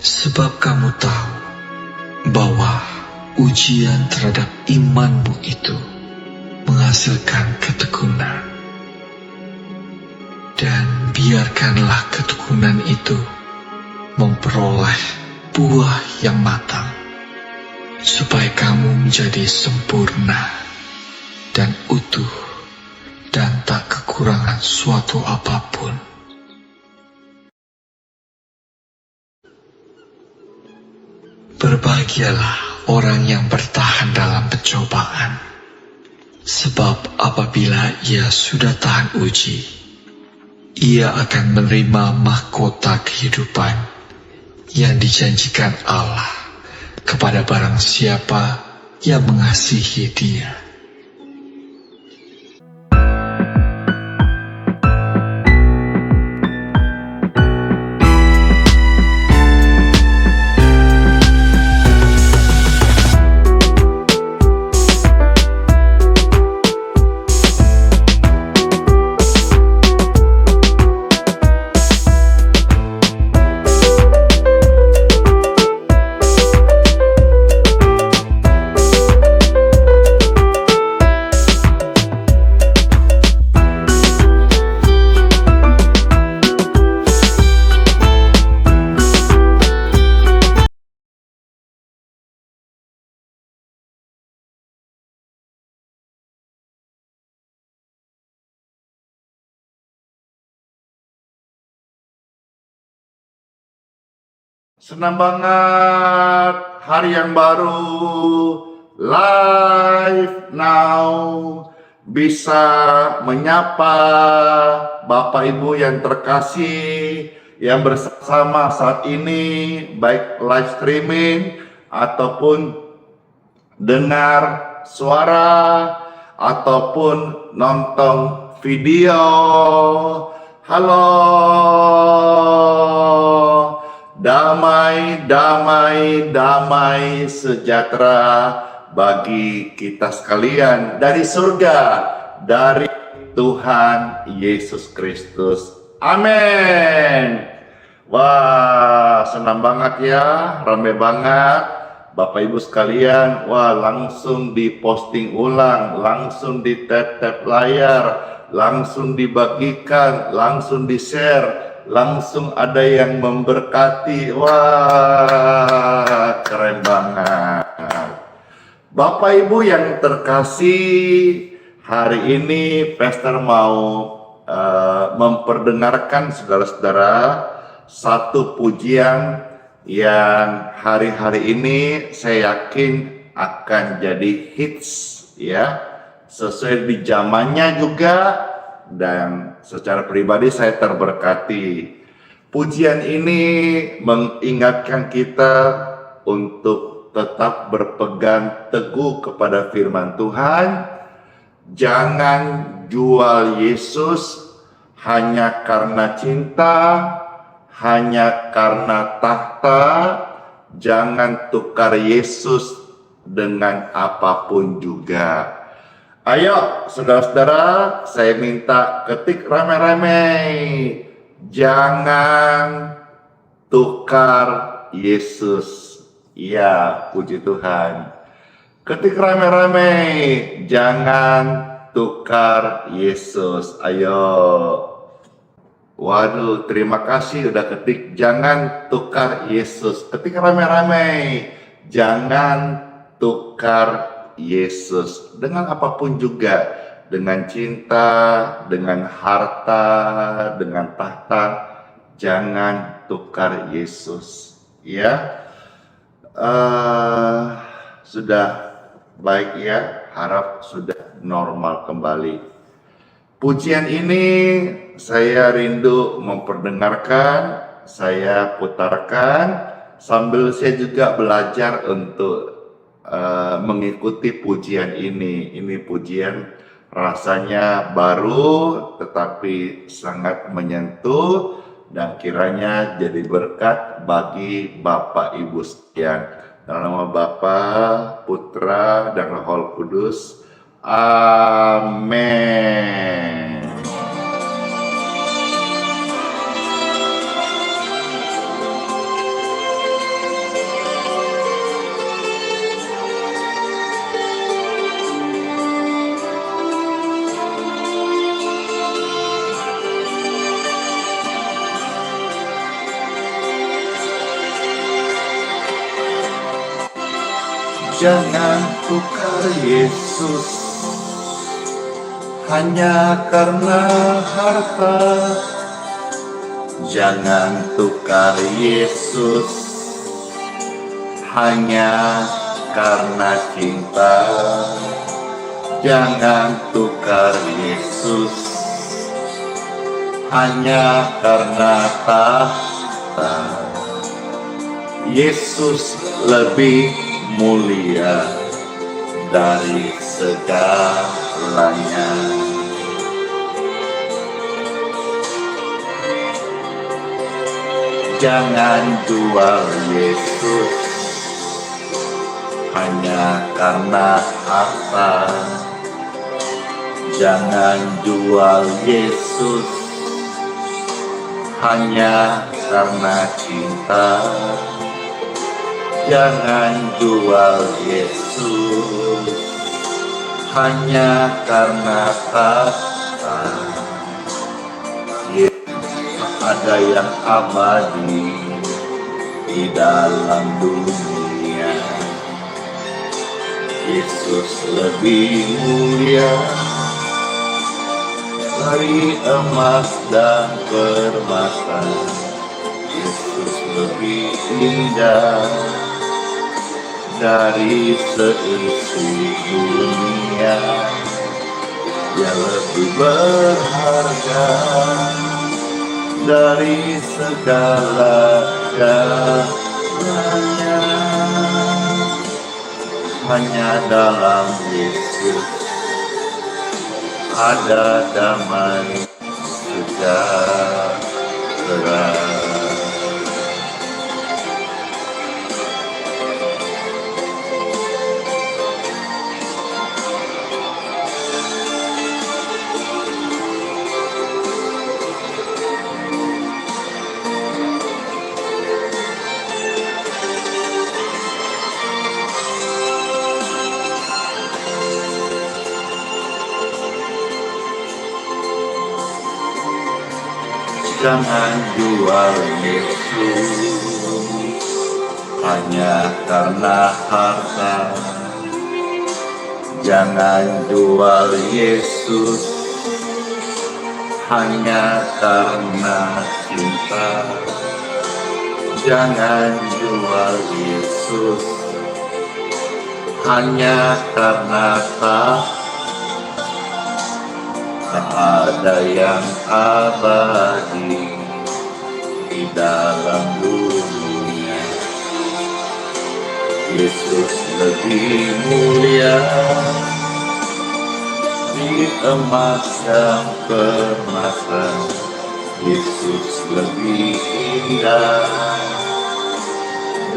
Sebab kamu tahu bahwa ujian terhadap imanmu itu menghasilkan ketekunan. Dan biarkanlah ketekunan itu memperoleh buah yang matang, supaya kamu menjadi sempurna dan utuh dan tak kekurangan suatu apapun. Berbahagialah orang yang bertahan dalam pencobaan, sebab apabila ia sudah tahan uji, ia akan menerima mahkota kehidupan yang dijanjikan Allah kepada barang siapa yang mengasihi Dia. Senang banget, hari yang baru, live now, bisa menyapa Bapak Ibu yang terkasih, yang bersama saat ini, baik live streaming ataupun dengar suara ataupun nonton video. Halo. Damai, damai, damai sejahtera bagi kita sekalian dari surga, dari Tuhan Yesus Kristus. Amin. Wah, senang banget ya, ramai banget. Bapak Ibu sekalian, wah langsung diposting ulang, langsung di-tap-tap layar, langsung dibagikan, langsung di-share. Langsung ada yang memberkati. Wah, keren banget. Bapak Ibu yang terkasih, hari ini Pastor mau memperdengarkan saudara-saudara satu pujian yang hari-hari ini saya yakin akan jadi hits ya, sesuai di zamannya juga. Dan secara pribadi saya terberkati. Pujian ini mengingatkan kita untuk tetap berpegang teguh kepada firman Tuhan. Jangan jual Yesus hanya karena cinta, hanya karena tahta. Jangan tukar Yesus dengan apapun juga. Ayo saudara-saudara, saya minta ketik rame-rame. Jangan tukar Yesus. Ya, puji Tuhan. Ketik rame-rame. Jangan tukar Yesus. Ayo. Waduh, terima kasih udah ketik. Jangan tukar Yesus. Ketik rame-rame. Jangan tukar Yesus dengan apapun juga, dengan cinta, dengan harta, dengan tahta. Jangan tukar Yesus, ya. Sudah baik ya, harap sudah normal kembali. Pujian ini saya rindu memperdengarkan, saya putarkan sambil saya juga belajar untuk mengikuti pujian ini. Ini pujian rasanya baru tetapi sangat menyentuh dan kiranya jadi berkat bagi Bapak Ibu sekalian. Dalam nama Bapa, Putra, dan Roh Kudus. Amin. Jangan tukar Yesus hanya karena harta. Jangan tukar Yesus hanya karena cinta. Jangan tukar Yesus hanya karena tahta. Yesus lebih mulia dari segalanya. Jangan jual Yesus hanya karena harta. Jangan jual Yesus hanya karena cinta. Jangan jual Yesus hanya karena tahta. Ada yang abadi di dalam dunia. Yesus lebih mulia dari emas dan permata. Yesus lebih indah dari seisi dunia. Dia lebih berharga dari segala-galanya. Hanya dalam Yesus ada damai sejahtera. Jangan jual Yesus hanya karena harta. Jangan jual Yesus hanya karena cinta. Jangan jual Yesus hanya karena tahta. Tak ada yang abadi di dalam dunia. Yesus lebih mulia di emas dan permata. Yesus lebih indah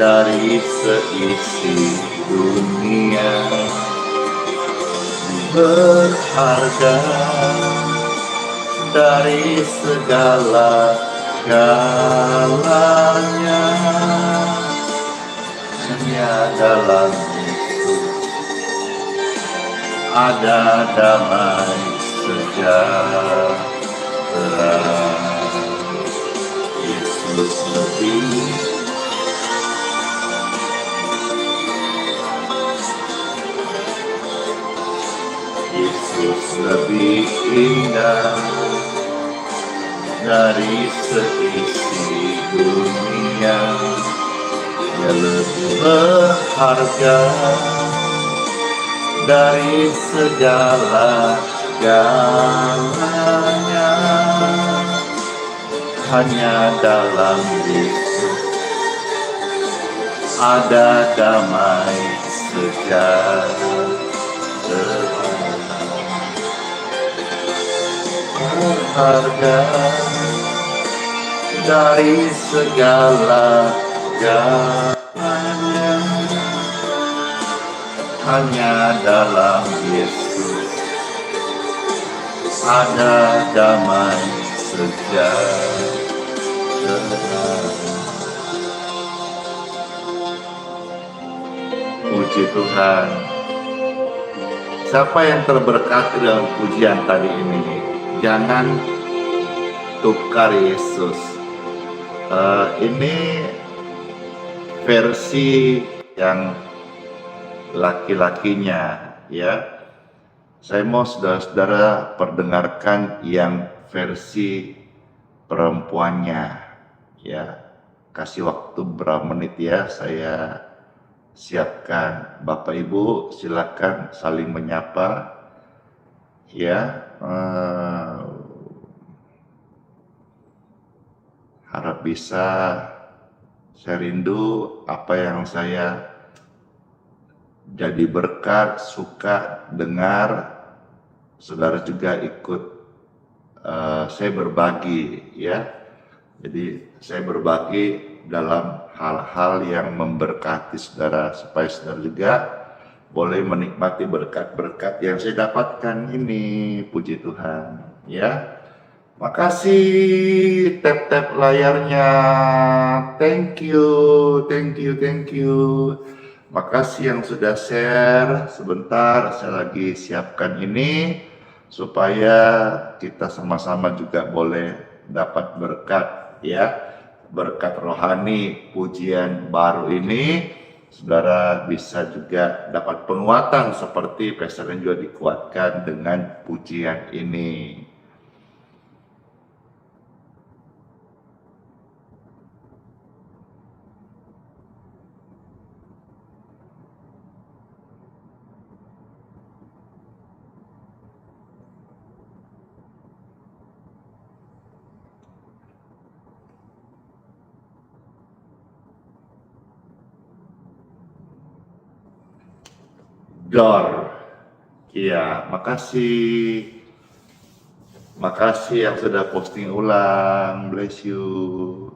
dari seisi dunia. Berharga dari segala-galanya. Hanya dalam Yesus ada damai sejahtera. Yesus lebih Yesus lebih indah dari seisi dunia. Dia lebih berharga dari segala-galanya. Hanya dalam Yesus ada damai sejahtera. Berharga dari segala-galanya. hanya dalam Yesus ada damai sejahtera. Puji Tuhan. Siapa yang terberkati dalam pujian tadi ini? Jangan tukar Yesus. Ini versi yang laki-lakinya, ya. Saya mau saudara-saudara perdengarkan yang versi perempuannya, ya. Kasih waktu berapa menit ya, saya siapkan. Bapak Ibu silakan saling menyapa, ya. Harap bisa. Saya rindu apa yang saya jadi berkat, suka dengar, saudara juga ikut saya berbagi, ya. Jadi saya berbagi dalam hal-hal yang memberkati saudara, supaya saudara juga boleh menikmati berkat-berkat yang saya dapatkan ini. Puji Tuhan, ya. Makasih tap-tap layarnya. Thank you. Makasih yang sudah share. Sebentar saya lagi siapkan ini supaya kita sama-sama juga boleh dapat berkat, ya. Berkat rohani pujian baru ini. Saudara bisa juga dapat penguatan seperti Pastor juga dikuatkan dengan pujian ini. Dor, ya, makasih yang sudah posting ulang, bless you.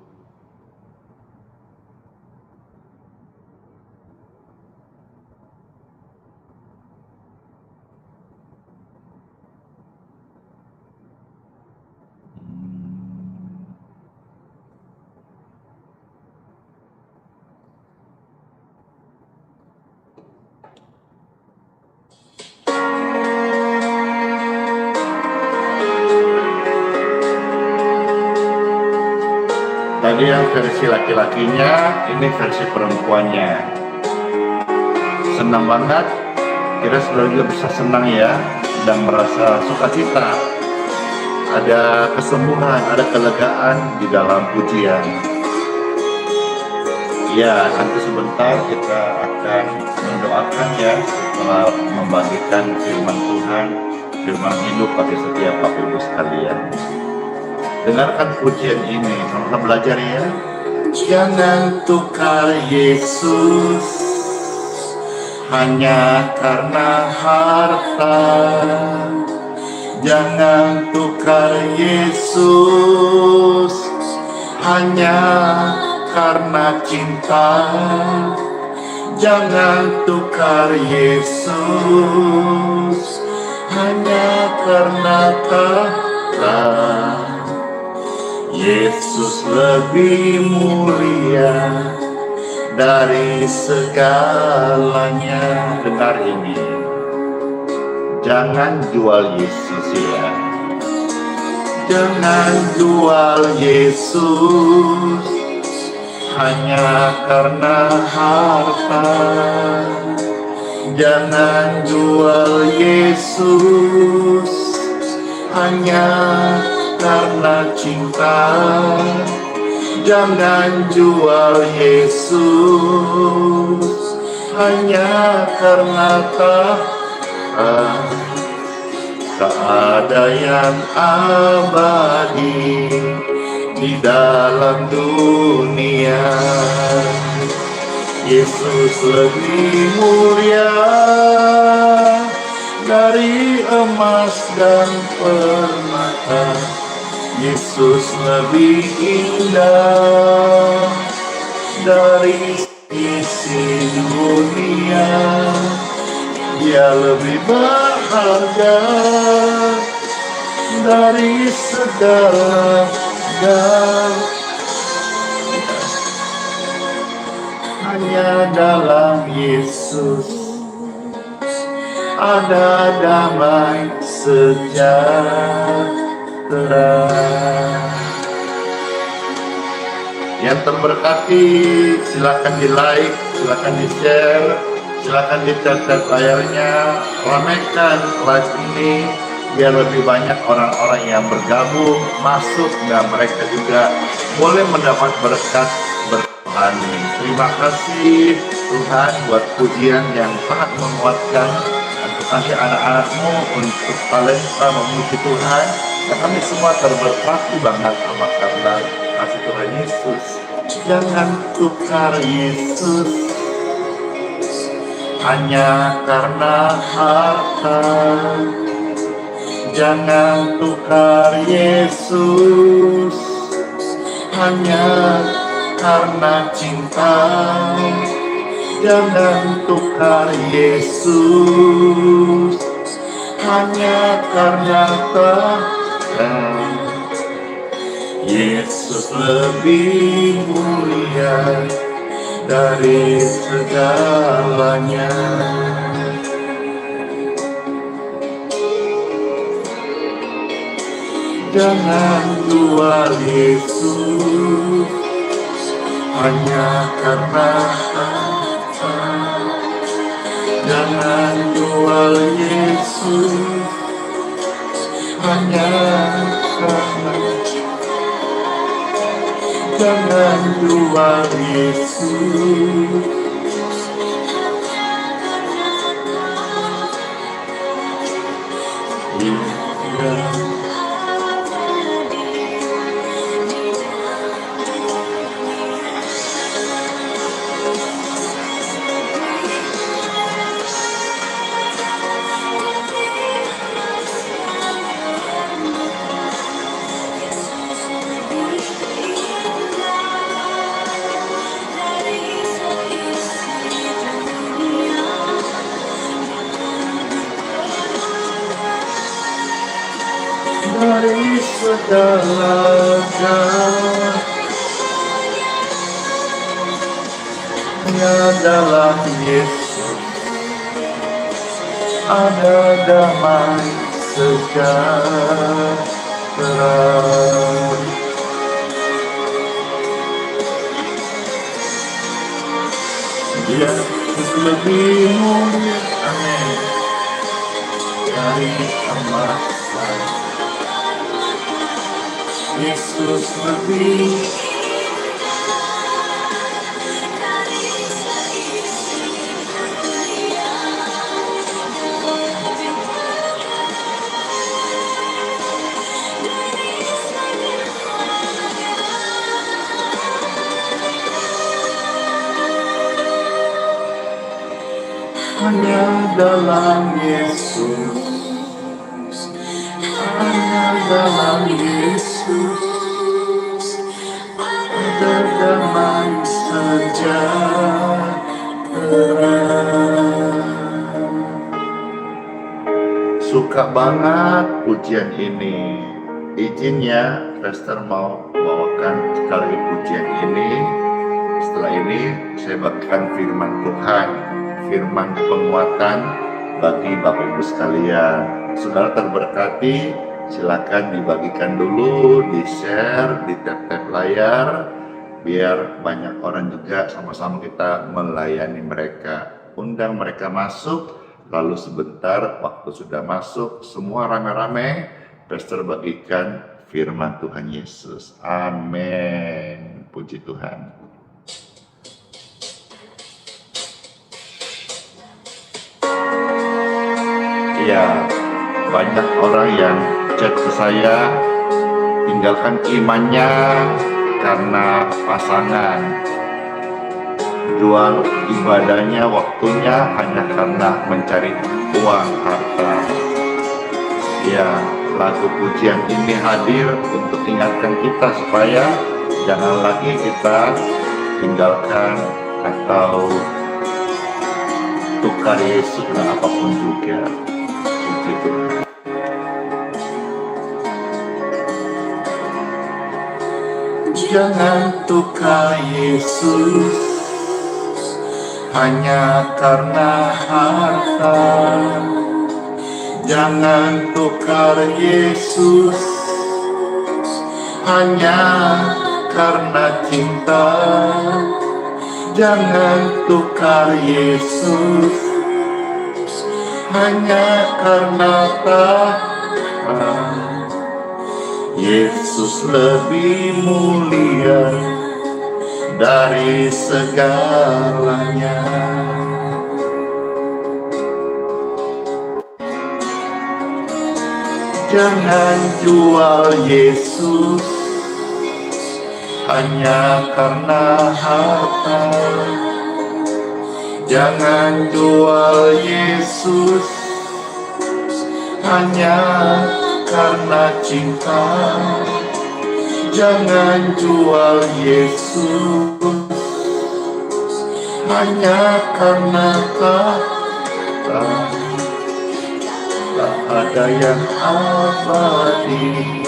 Tadi yang versi laki-lakinya, ini versi perempuannya. Senang banget, kira saudara juga bisa senang ya, dan merasa sukacita. Ada kesembuhan, ada kelegaan di dalam pujian. Ya, nanti sebentar kita akan mendoakan ya, setelah membagikan firman Tuhan, firman hidup bagi setiap Bapak Ibu sekalian. Dengarkan pujian ini, sama-sama belajar ya. Jangan tukar Yesus hanya karena harta. Jangan tukar Yesus hanya karena cinta. Jangan tukar Yesus hanya karena tahta. Yesus lebih mulia dari segalanya. Dengar ini, jangan jual Yesus ya. Jangan jual Yesus hanya karena harta. Jangan jual Yesus hanya karena cinta. Jangan jual Yesus hanya karena tahta. Tak ada yang abadi di dalam dunia. Yesus lebih mulia dari emas dan permata. Yesus lebih indah dari isi dunia. Ia lebih berharga dari segala galanya. Hanya dalam Yesus ada damai sejahtera. Yang terberkati, silakan di like, silakan di share, silakan di tap layarnya, ramaikan live ini biar lebih banyak orang-orang yang bergabung masuk dan mereka juga boleh mendapat berkat berrohani. Terima kasih Tuhan buat pujian yang sangat menguatkan. Untuk kasih anak-anakmu untuk talenta memuji Tuhan, dan kami semua terberkati banget sama karena kasih Tuhan Yesus. Jangan tukar Yesus hanya karena harta. Jangan tukar Yesus hanya karena cinta. Jangan tukar Yesus hanya karena tahta. Yesus lebih mulia dari segalanya. Jangan jual Yesus hanya karena harta. Jangan jual Yesus hanya karena. Jangan jual Yesus. Dari segala galanya dalam Yesus ada damai sejahtera. Dia lebih mulia, amin, dari emas. Yesus lebih hanya dalam Yesus. Hanya dalam Yesus ada damai sejahtera. Suka banget pujian ini. Izin ya, Pastor mau bawakan sekali pujian ini. Setelah ini saya bagikan firman Tuhan, firman penguatan bagi Bapak Ibu sekalian. Saudara terberkati, silakan dibagikan dulu, di-share, di tap layar, biar banyak orang juga sama-sama kita melayani mereka. Undang mereka masuk, lalu sebentar waktu sudah masuk, semua rame-rame, Pastor bagikan firman Tuhan Yesus. Amin. Puji Tuhan. Ya, banyak orang yang chat ke saya, tinggalkan imannya karena pasangan, jual ibadahnya, waktunya hanya karena mencari uang, harta. Ya, lagu pujian ini hadir untuk ingatkan kita supaya jangan lagi kita tinggalkan atau tukar pada Yesus dan apapun juga. Puji Tuhan. Jangan tukar Yesus hanya karena harta. Jangan tukar Yesus hanya karena cinta. Jangan tukar Yesus hanya karena tahta. Yesus lebih mulia dari segalanya. Jangan jual Yesus hanya karena harta. Jangan jual Yesus hanya karena cinta. Jangan jual Yesus hanya karena tahta. Tak ada yang abadi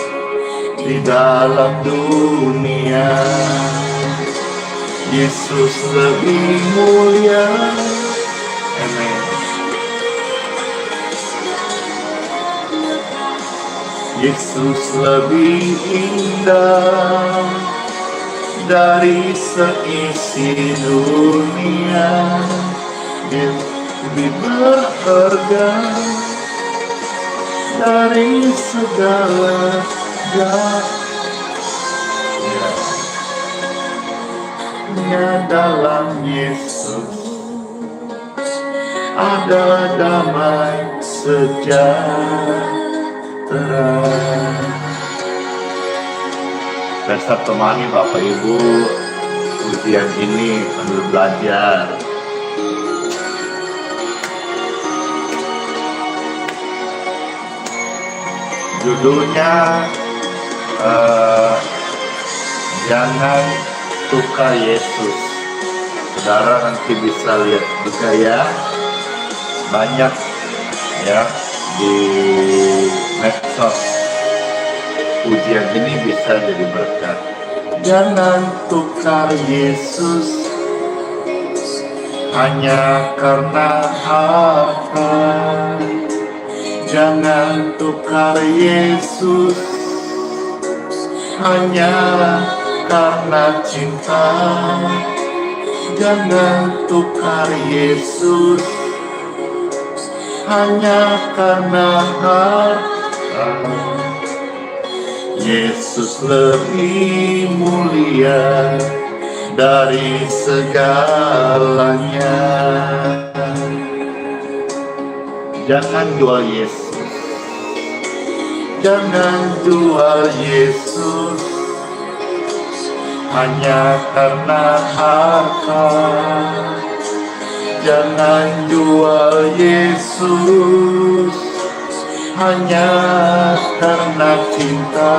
di dalam dunia. Yesus lebih mulia. Amen. Yesus lebih indah dari seisi dunia. Dia lebih berharga dari segala hanya dalam Yesus ada damai sejahtera. Saya temani Bapak Ibu ujian ini sambil belajar. Judulnya jangan tukar Yesus. Saudara nanti bisa lihat juga ya, banyak ya di medsos. Ujian ini bisa jadi berkat. Jangan tukar Yesus hanya karena harta. Jangan tukar Yesus hanya karena cinta. Jangan tukar Yesus hanya karena harta. Yesus lebih mulia dari segalanya. Jangan jual Yesus. Jangan jual Yesus hanya karena harta. Jangan jual Yesus hanya karena cinta.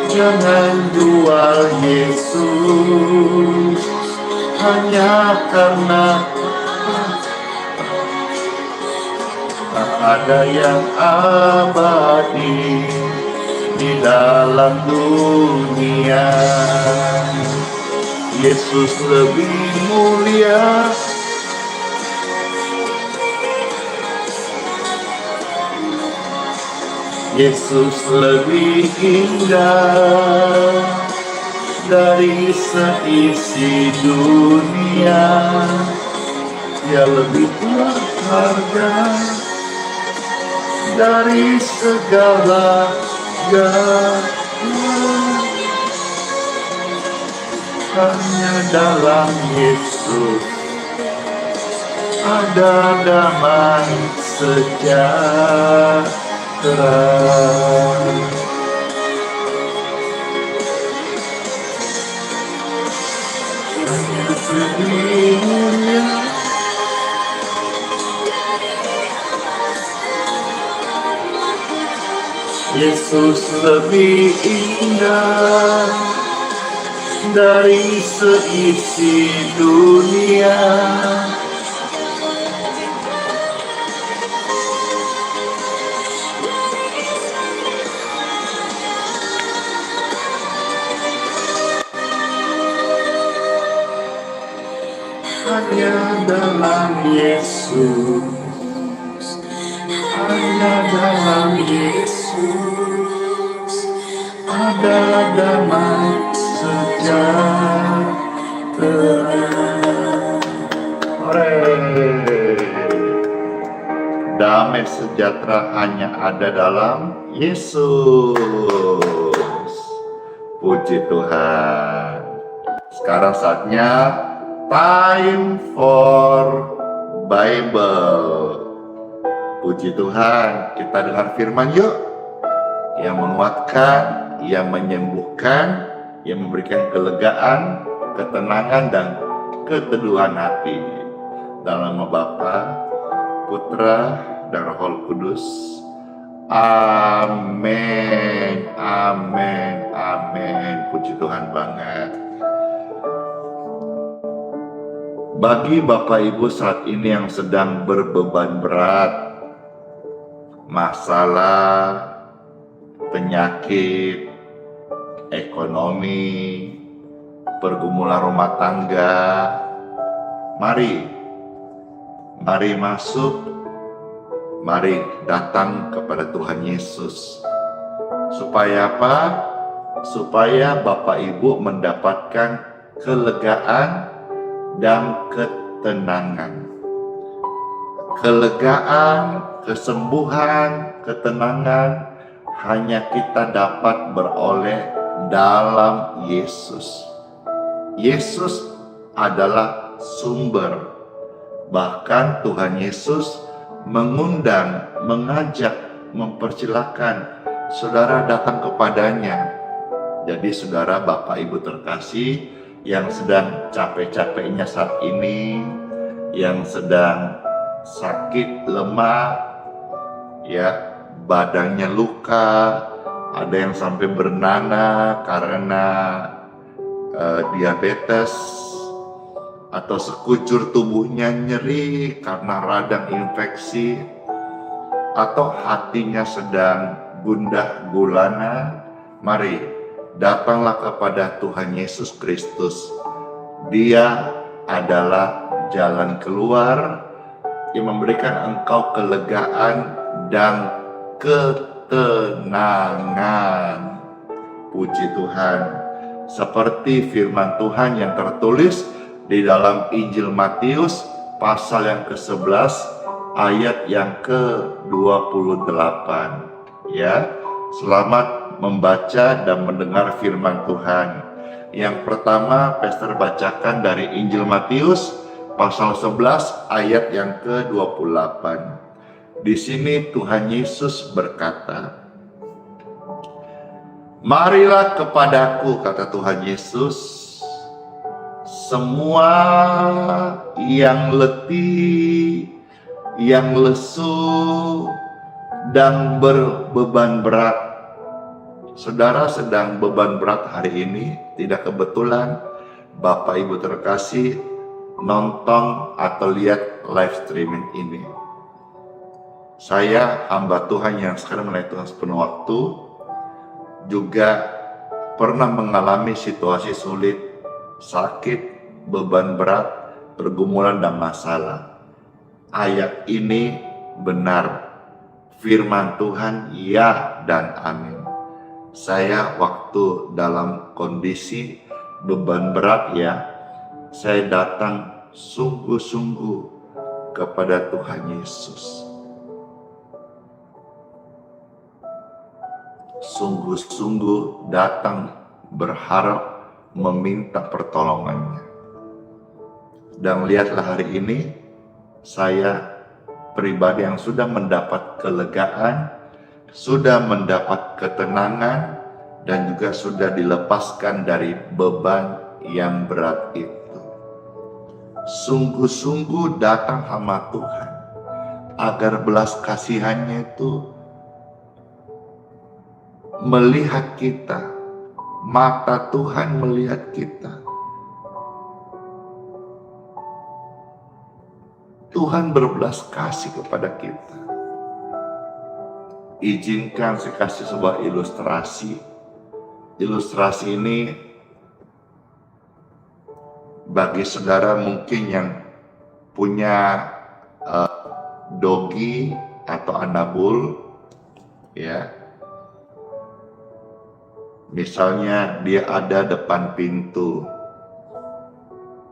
Jangan jual Yesus hanya karena tak ada yang abadi di dalam dunia. Yesus lebih mulia. Yesus lebih indah dari seisi dunia. Dia lebih berharga dari segala hanya dalam Yesus ada damai sejahtera. Hanya dunia. Yesus lebih indah dari seisi dunia. hanya dalam Yesus, hanya dalam Yesus ada damai sejahtera. Damai sejahtera hanya ada dalam Yesus. Puji Tuhan. Sekarang saatnya time for Bible. Puji Tuhan, kita dengar firman yuk. Yang menguatkan, yang menyembuhkan, yang memberikan kelegaan, ketenangan, dan keteduhan hati. Dalam nama Bapa, Putra, dan Roh Kudus. Amin, amin, amin. Puji Tuhan banget. Bagi Bapak Ibu saat ini yang sedang berbeban berat, masalah, penyakit, ekonomi, pergumulan rumah tangga, mari masuk, mari datang kepada Tuhan Yesus. Supaya apa? Supaya Bapak Ibu mendapatkan kelegaan dan ketenangan. Kelegaan, kesembuhan, ketenangan hanya kita dapat beroleh dalam Yesus. Yesus adalah sumber. Bahkan Tuhan Yesus mengundang, mengajak, mempersilahkan saudara datang kepadanya. Jadi saudara, Bapak Ibu terkasih yang sedang capek-capeknya saat ini, yang sedang sakit, lemah, ya, badannya luka, ada yang sampai bernanah karena diabetes, atau sekujur tubuhnya nyeri karena radang infeksi, atau hatinya sedang gundah gulana, mari datanglah kepada Tuhan Yesus Kristus. Dia adalah jalan keluar yang memberikan engkau kelegaan dan ketenangan. Puji Tuhan. Seperti firman Tuhan yang tertulis di dalam Injil Matius pasal yang ke-11 ayat yang ke-28. Ya, selamat membaca dan mendengar firman Tuhan. Yang pertama, Pastor bacakan dari Injil Matius pasal 11 ayat yang ke-28. Di sini Tuhan Yesus berkata, "Marilah kepadaku," kata Tuhan Yesus, "semua yang letih, yang lesu, dan berbeban berat." Saudara sedang beban berat hari ini, tidak kebetulan Bapak Ibu terkasih nonton atau lihat live streaming ini. Saya hamba Tuhan yang sekarang melayani Tuhan sepenuh waktu, juga pernah mengalami situasi sulit, sakit, beban berat, pergumulan dan masalah. Ayat ini benar, firman Tuhan ya dan amin. Saya waktu dalam kondisi beban berat ya, saya datang sungguh-sungguh kepada Tuhan Yesus. Sungguh-sungguh datang berharap meminta pertolongannya. Dan lihatlah hari ini, saya pribadi yang sudah mendapat kelegaan, sudah mendapat ketenangan, dan juga sudah dilepaskan dari beban yang berat itu. Sungguh-sungguh datang hamba Tuhan, agar belas kasihannya itu melihat kita, mata Tuhan melihat kita. Tuhan berbelas kasih kepada kita. Izinkan saya kasih sebuah ilustrasi. Ilustrasi ini bagi saudara mungkin yang punya dogi atau anabul, ya, misalnya dia ada depan pintu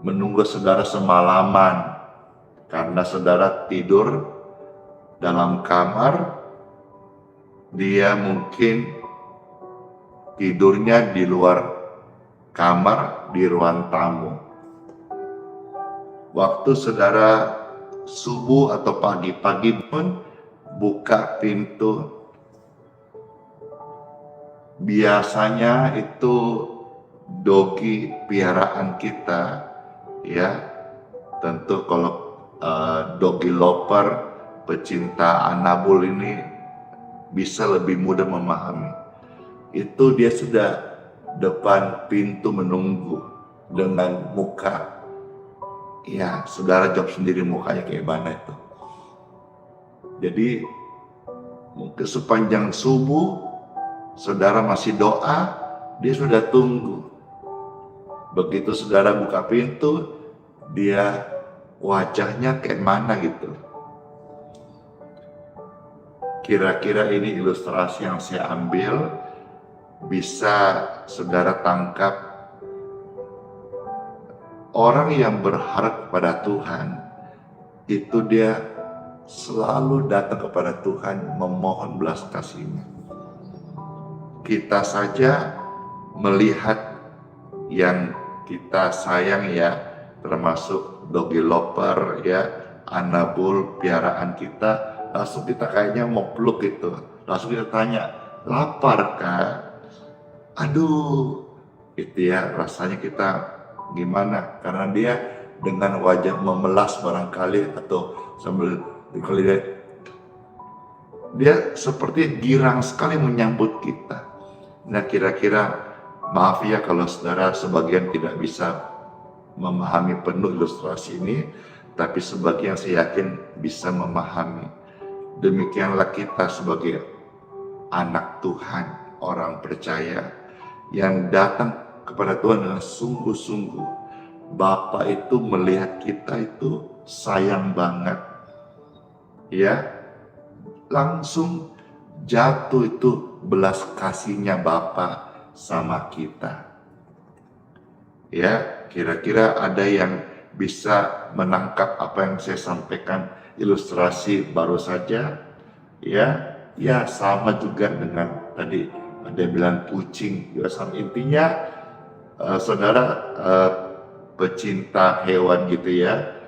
menunggu saudara semalaman karena saudara tidur dalam kamar, dia mungkin tidurnya di luar kamar di ruang tamu. Waktu saudara subuh atau pagi-pagi pun buka pintu, biasanya itu dogi piaraan kita, ya. Tentu kalau dogi lover, pecinta anabul ini bisa lebih mudah memahami. Itu dia sudah depan pintu menunggu dengan muka, ya saudara jawab sendiri mukanya kayak mana itu. Jadi mungkin sepanjang subuh saudara masih doa, dia sudah tunggu. Begitu saudara buka pintu, dia wajahnya kayak mana gitu. Kira-kira ini ilustrasi yang saya ambil, bisa saudara tangkap. Orang yang berharap kepada Tuhan, itu dia selalu datang kepada Tuhan memohon belas kasih-Nya. Kita saja melihat yang kita sayang, ya, termasuk dogi lover, ya, anabul piaraan kita, langsung kita kayaknya mau peluk gitu. Langsung kita tanya, lapar kah? Aduh, itu ya rasanya kita gimana? Karena dia dengan wajah memelas barangkali atau sambil dikelihat, dia seperti girang sekali menyambut kita. Nah, kira-kira, maaf ya kalau saudara sebagian tidak bisa memahami penuh ilustrasi ini, tapi sebagian saya yakin bisa memahami. Demikianlah kita sebagai anak Tuhan, orang percaya yang datang kepada Tuhan dengan sungguh-sungguh. Bapa itu melihat kita itu sayang banget, ya, langsung jatuh itu belas kasihnya Bapa sama kita. Ya, kira-kira ada yang bisa menangkap apa yang saya sampaikan ilustrasi baru saja? Ya sama juga dengan tadi ada yang bilang kucing, juga sama. Intinya saudara pecinta hewan gitu ya,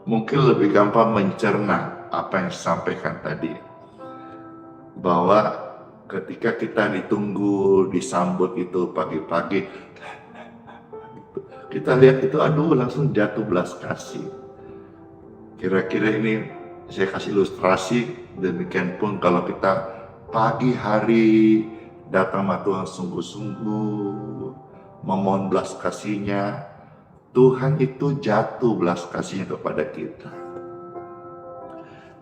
mungkin lebih gampang mencerna apa yang saya sampaikan tadi, bahwa ketika kita ditunggu, disambut itu pagi-pagi, kita lihat itu, aduh, langsung jatuh belas kasih. Kira-kira ini saya kasih ilustrasi. Demikian pun kalau kita pagi hari datang sama Tuhan sungguh-sungguh memohon belas kasih-Nya, Tuhan itu jatuh belas kasih-Nya kepada kita.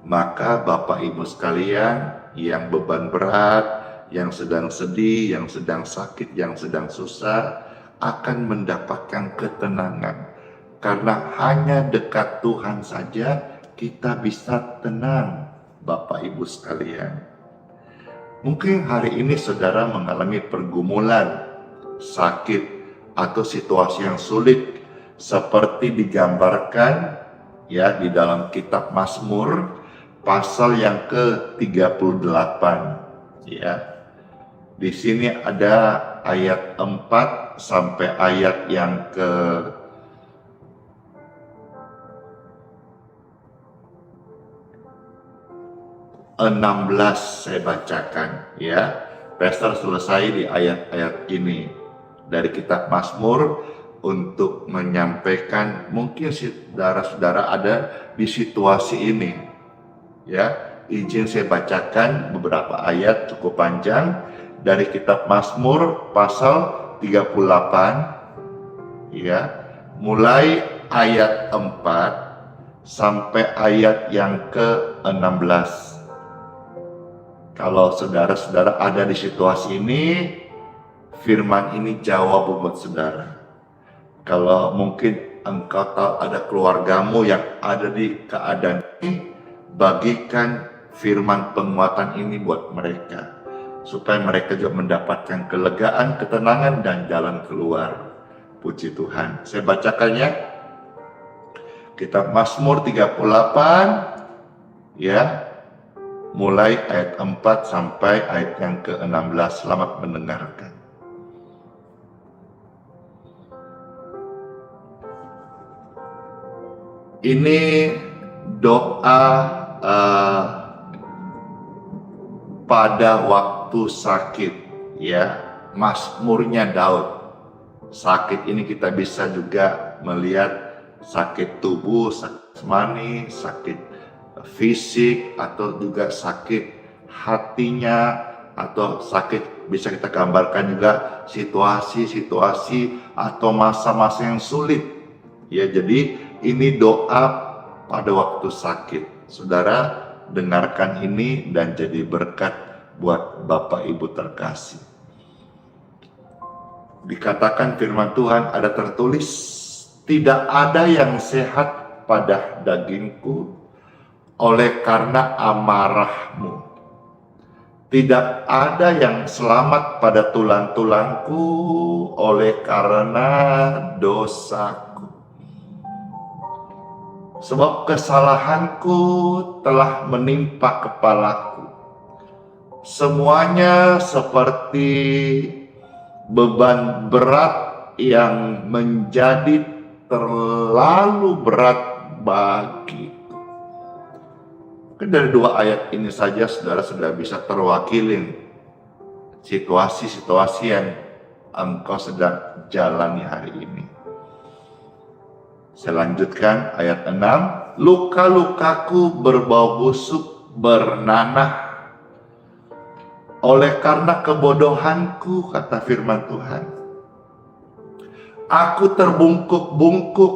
Maka Bapak Ibu sekalian yang beban berat, yang sedang sedih, yang sedang sakit, yang sedang susah, akan mendapatkan ketenangan. Karena hanya dekat Tuhan saja kita bisa tenang, Bapak Ibu sekalian. Mungkin hari ini saudara mengalami pergumulan, sakit, atau situasi yang sulit seperti digambarkan ya di dalam kitab Mazmur pasal yang ke-38, ya. Di sini ada ayat 4 sampai ayat yang ke 16 saya bacakan, ya. Pastor selesai di ayat-ayat ini dari kitab Mazmur untuk menyampaikan mungkin saudara-saudara ada di situasi ini, ya. Izin saya bacakan beberapa ayat cukup panjang dari kitab Mazmur pasal 38, ya, mulai ayat 4 sampai ayat yang ke-16. Kalau saudara-saudara ada di situasi ini, firman ini jawab buat saudara. Kalau mungkin engkau tahu ada keluargamu yang ada di keadaan ini, bagikan firman penguatan ini buat mereka, supaya mereka juga mendapatkan kelegaan, ketenangan, dan jalan keluar. Puji Tuhan. Saya bacakannya. Kitab Mazmur 38, ya, mulai ayat 4 sampai ayat yang ke-16. Selamat mendengarkan. Ini doa pada waktu sakit, ya, Mazmurnya Daud. Sakit ini kita bisa juga melihat sakit tubuh, sakit jasmani, sakit fisik, atau juga sakit hatinya, atau sakit bisa kita gambarkan juga situasi-situasi atau masa-masa yang sulit. Ya, jadi ini doa pada waktu sakit. Saudara dengarkan ini dan jadi berkat buat Bapak Ibu terkasih. Dikatakan firman Tuhan, ada tertulis, tidak ada yang sehat pada dagingku oleh karena amarahmu. Tidak ada yang selamat pada tulang-tulangku oleh karena dosaku. Sebab kesalahanku telah menimpa kepalaku. Semuanya seperti beban berat yang menjadi terlalu berat bagiku. Dari dua ayat ini saja saudara sudah bisa terwakilin situasi-situasi yang engkau sedang jalani hari ini. Saya lanjutkan ayat 6. Luka-lukaku berbau busuk bernanah oleh karena kebodohanku, kata firman Tuhan. Aku terbungkuk-bungkuk,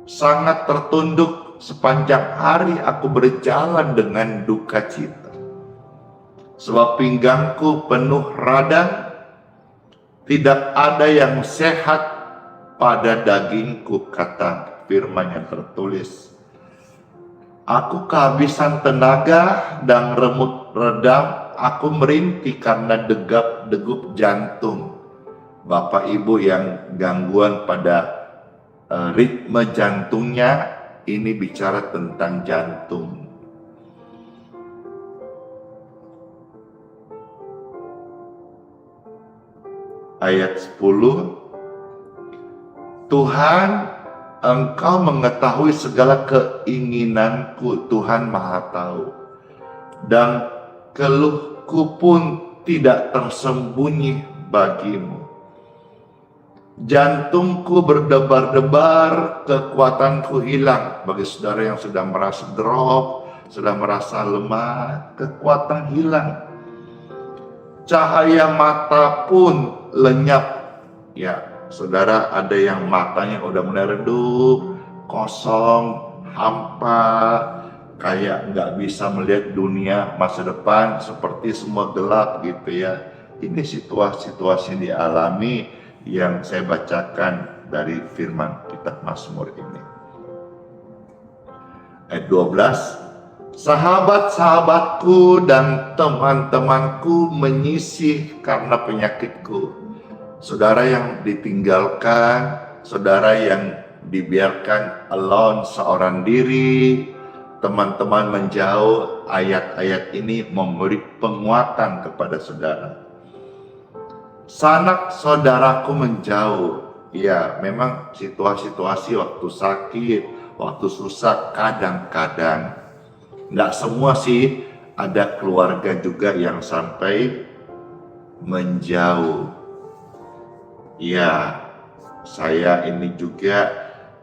sangat tertunduk, sepanjang hari aku berjalan dengan duka cita. Sebab pinggangku penuh radang, tidak ada yang sehat pada dagingku, kata firman yang tertulis. Aku kehabisan tenaga dan remut redam, aku merintih karena degup jantung. Bapak Ibu yang gangguan pada ritme jantungnya, ini bicara tentang jantung. Ayat 10. Tuhan, Engkau mengetahui segala keinginanku, Tuhan Maha Tahu. Dan keluhku pun tidak tersembunyi bagimu. Jantungku berdebar-debar, kekuatanku hilang. Bagi saudara yang sedang merasa drop, sedang merasa lemah, kekuatan hilang. Cahaya mata pun lenyap. Ya, saudara ada yang matanya udah mulai redup, kosong, hampa, kayak nggak bisa melihat dunia masa depan, seperti semua gelap gitu ya. Ini situasi-situasi yang dialami yang saya bacakan dari firman kitab Mazmur ini. Ayat 12. Sahabat-sahabatku dan teman-temanku menyisih karena penyakitku. Saudara yang ditinggalkan, saudara yang dibiarkan alone seorang diri, teman-teman menjauh, ayat-ayat ini memberi penguatan kepada saudara. Sanak saudaraku menjauh. Ya, memang situasi-situasi waktu sakit, waktu susah kadang-kadang. Nggak semua sih, ada keluarga juga yang sampai menjauh. Ya, saya ini juga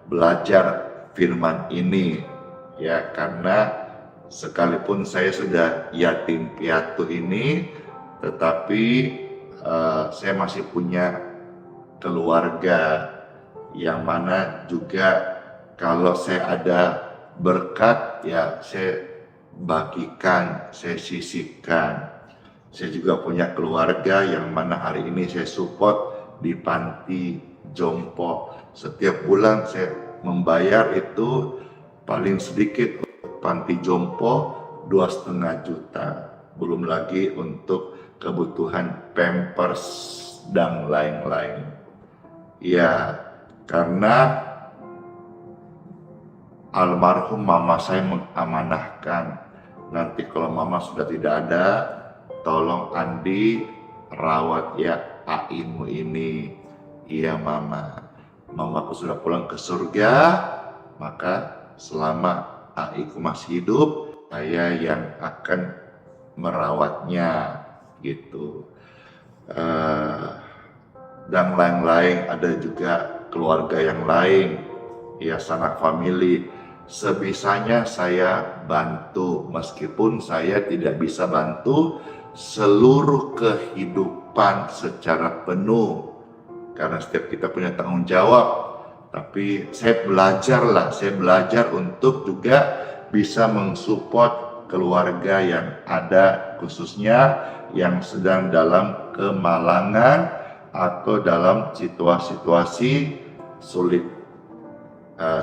belajar firman ini. Ya, karena sekalipun saya sudah yatim piatu ini, tetapi saya masih punya keluarga yang mana juga kalau saya ada berkat ya saya bagikan, saya sisihkan. Saya juga punya keluarga yang mana hari ini saya support di panti jompo. Setiap bulan saya membayar itu paling sedikit panti jompo 2,5 juta. Belum lagi untuk kebutuhan pampers dan lain-lain. Ya, karena almarhum mama saya mengamanahkan, nanti kalau mama sudah tidak ada, tolong Andi rawat ya Aimu ini. Iya mama, mamaku sudah pulang ke surga, maka selama Aiku masih hidup, saya yang akan merawatnya gitu. Dan lain-lain, ada juga keluarga yang lain, ya sanak famili. Sebisanya saya bantu, meskipun saya tidak bisa bantu seluruh kehidupan secara penuh, karena setiap kita punya tanggung jawab. Tapi saya belajar untuk juga bisa mensupport keluarga yang ada, khususnya yang sedang dalam kemalangan atau dalam situasi sulit.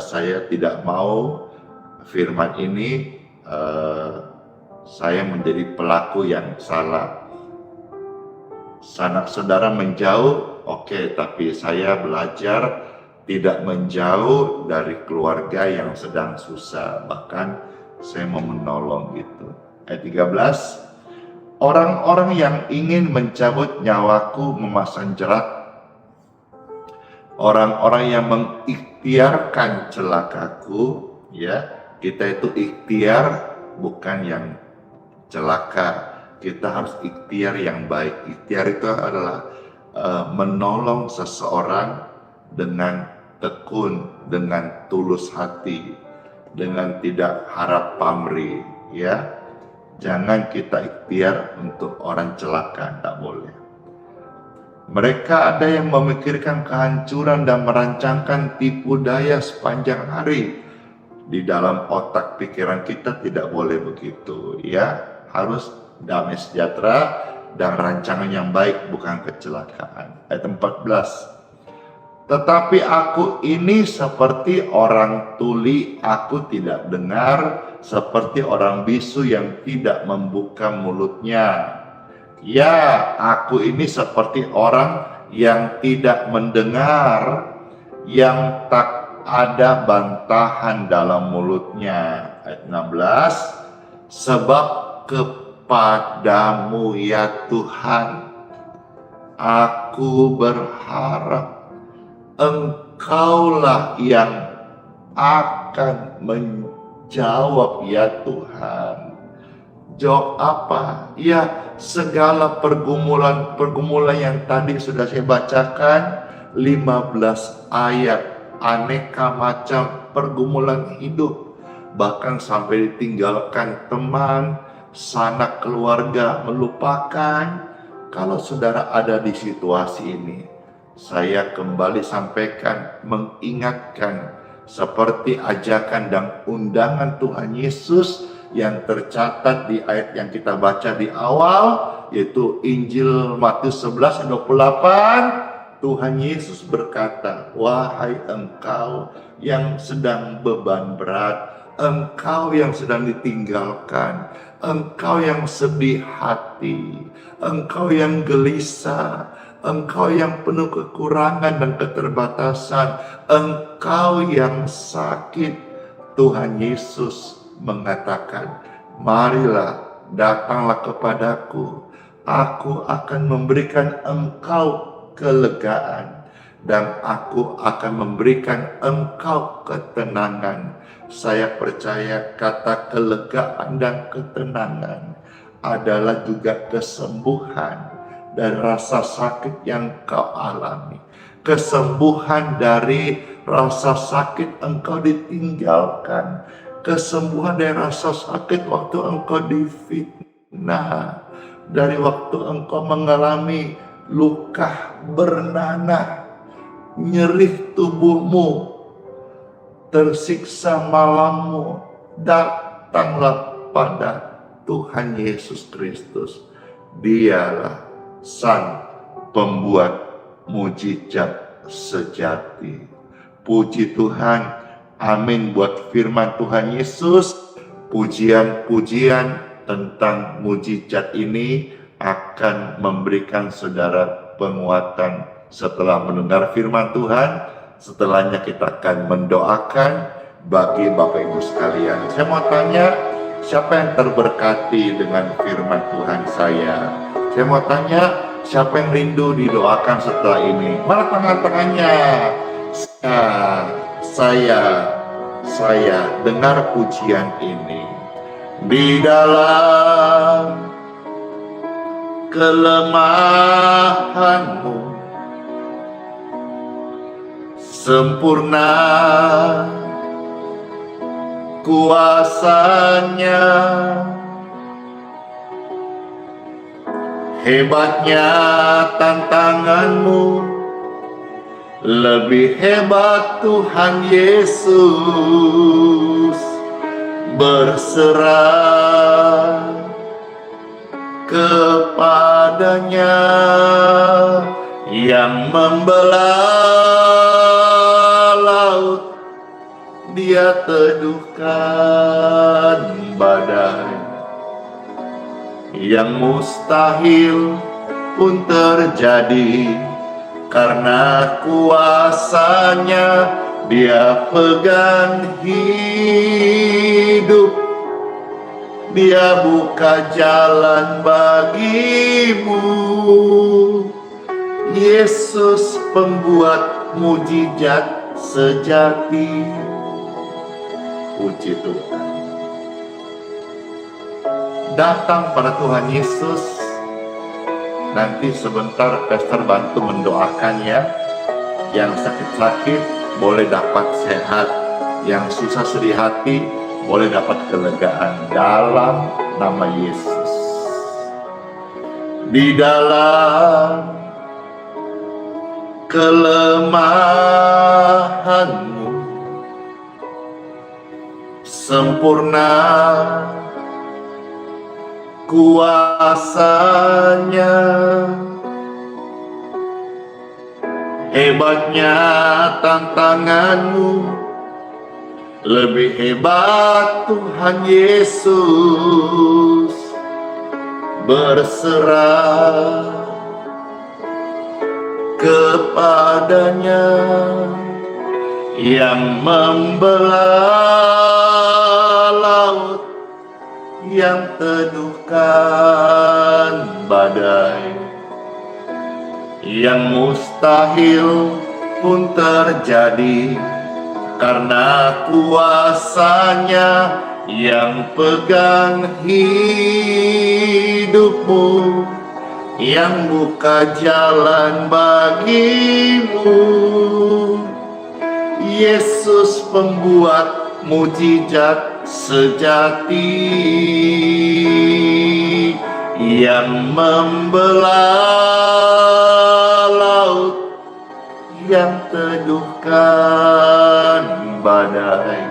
Saya tidak mau firman ini saya menjadi pelaku yang salah. Sanak saudara menjauh, oke, tapi saya belajar tidak menjauh dari keluarga yang sedang susah. Bahkan saya mau menolong gitu. Ayat 13, orang-orang yang ingin mencabut nyawaku memasang jerat. Orang-orang yang mengikhtiarkan celakaku, ya, kita itu ikhtiar bukan yang celaka. Kita harus ikhtiar yang baik. Ikhtiar itu adalah menolong seseorang dengan tekun, dengan tulus hati, dengan tidak harap pamrih, ya. Jangan kita ikhtiar untuk orang celaka, tak boleh. Mereka ada yang memikirkan kehancuran dan merancangkan tipu daya sepanjang hari. Di dalam otak pikiran kita tidak boleh begitu, ya. Harus damai sejahtera dan rancangan yang baik, bukan kecelakaan. Ayat 14. Tetapi aku ini seperti orang tuli, aku tidak dengar, seperti orang bisu yang tidak membuka mulutnya. Ya, aku ini seperti orang yang tidak mendengar, yang tak ada bantahan dalam mulutnya. Ayat 16. Sebab kepadamu ya Tuhan, aku berharap Engkaulah yang akan menjawab ya Tuhan. Jawab apa? Ya, segala pergumulan yang tadi sudah saya bacakan, 15 ayat, aneka macam pergumulan hidup, bahkan sampai ditinggalkan teman, sanak keluarga, melupakan. Kalau saudara ada di situasi ini, saya kembali sampaikan, mengingatkan seperti ajakan dan undangan Tuhan Yesus yang tercatat di ayat yang kita baca di awal, yaitu Injil Matius 11 ayat 28. Tuhan Yesus berkata, wahai engkau yang sedang beban berat, engkau yang sedang ditinggalkan, engkau yang sedih hati, engkau yang gelisah, engkau yang penuh kekurangan dan keterbatasan, engkau yang sakit, Tuhan Yesus mengatakan, marilah, datanglah kepadaku, aku akan memberikan engkau kelegaan, dan aku akan memberikan engkau ketenangan. Saya percaya kata kelegaan dan ketenangan adalah juga kesembuhan dari rasa sakit yang kau alami. Kesembuhan dari rasa sakit engkau ditinggalkan. Kesembuhan dari rasa sakit waktu engkau difitnah. Dari waktu engkau mengalami luka bernanah, nyerih tubuhmu, tersiksa malammu, datanglah pada Tuhan Yesus Kristus. Dialah Sang Pembuat mujizat sejati. Puji Tuhan. Amin buat firman Tuhan Yesus. Pujian-pujian tentang mujizat ini akan memberikan saudara penguatan setelah mendengar firman Tuhan. Setelahnya kita akan mendoakan bagi Bapak Ibu sekalian. Saya mau tanya, siapa yang terberkati dengan firman Tuhan saya? Saya mau tanya, siapa yang rindu didoakan setelah ini? Mana tangan-tangannya? Saya dengar pujian ini. Di dalam kelemahanmu sempurna kuasanya, hebatnya tantanganmu, lebih hebat Tuhan Yesus. Berserah kepadanya yang membelah laut, dia teduhkan badai. Yang mustahil pun terjadi karena kuasanya. Dia pegang hidup, dia buka jalan bagimu. Yesus pembuat mujizat sejati. Puji Tuhan. Datang pada Tuhan Yesus. Nanti sebentar pastor bantu mendoakannya. Yang sakit-sakit boleh dapat sehat, yang susah sedih hati boleh dapat kelegaan dalam nama Yesus. Di dalam kelemahanmu sempurna kuasanya, hebatnya tantanganmu, lebih hebat Tuhan Yesus. Berserah kepadanya yang membelah laut, yang teduhkan badai. Yang mustahil pun terjadi karena kuasanya. Yang pegang hidupmu, yang buka jalan bagimu. Yesus pembuat mujizat sejati, yang membelah laut, yang teduhkan badai.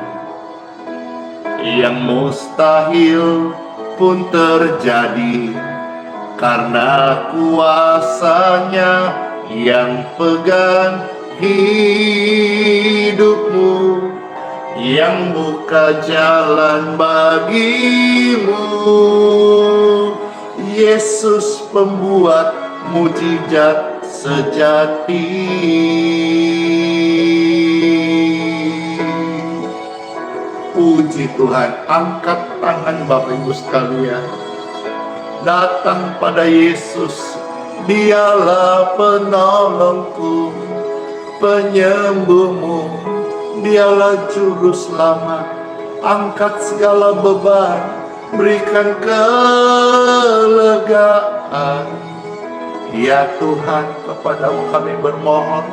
Yang mustahil pun terjadi karena kuasanya. Yang pegang hidupmu, yang buka jalan bagimu. Yesus pembuat mujizat sejati. Puji Tuhan. Angkat tangan Bapak Ibu sekalian. Datang pada Yesus. Dialah penolongku, penyembuhmu. Dialah juru selamat. Angkat segala beban, berikan kelegaan. Ya Tuhan, kepadamu kami bermohon,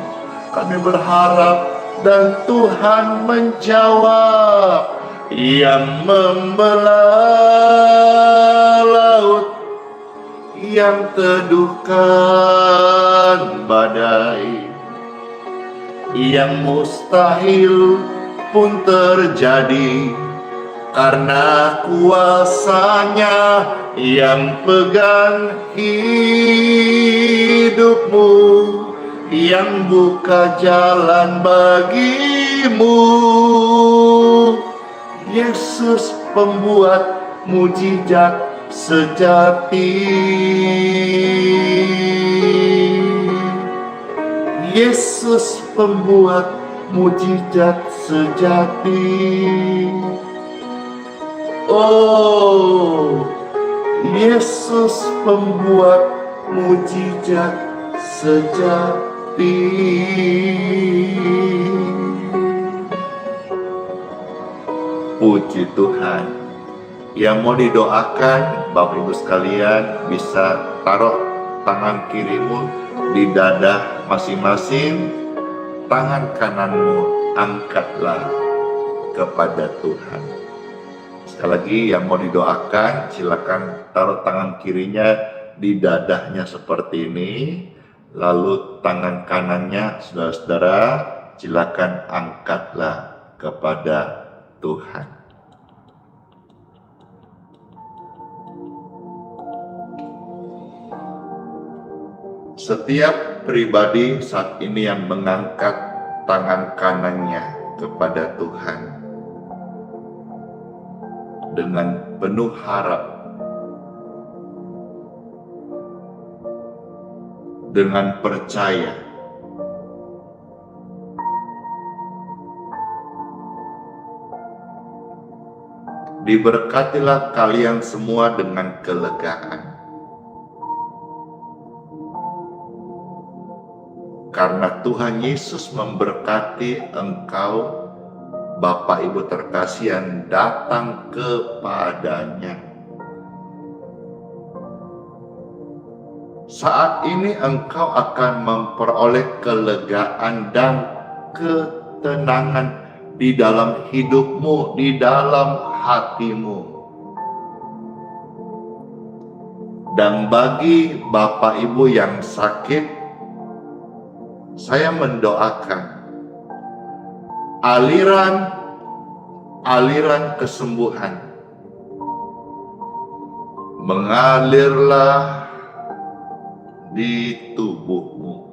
kami berharap, dan Tuhan menjawab. Yang membelah laut, yang teduhkan badai. Yang mustahil pun terjadi karena kuasanya. Yang pegang hidupmu, yang buka jalan bagimu. Yesus pembuat mujizat sejati. Yesus pembuat mujizat sejati. Oh, Yesus pembuat mujizat sejati. Puji Tuhan. Yang mau didoakan, Bapak Ibu sekalian bisa taruh tangan kirimu di dada masing-masing, tangan kananmu angkatlah kepada Tuhan. Sekali lagi yang mau didoakan, silakan taruh tangan kirinya di dadanya seperti ini, lalu tangan kanannya saudara-saudara silakan angkatlah kepada Tuhan. Setiap pribadi saat ini yang mengangkat tangan kanannya kepada Tuhan dengan penuh harap, dengan percaya, diberkatilah kalian semua dengan kelegaan. Karena Tuhan Yesus memberkati engkau, Bapak Ibu terkasih yang datang kepadanya. Saat ini engkau akan memperoleh kelegaan dan ketenangan di dalam hidupmu, di dalam hatimu. Dan bagi Bapak Ibu yang sakit, saya mendoakan aliran kesembuhan mengalirlah di tubuhmu.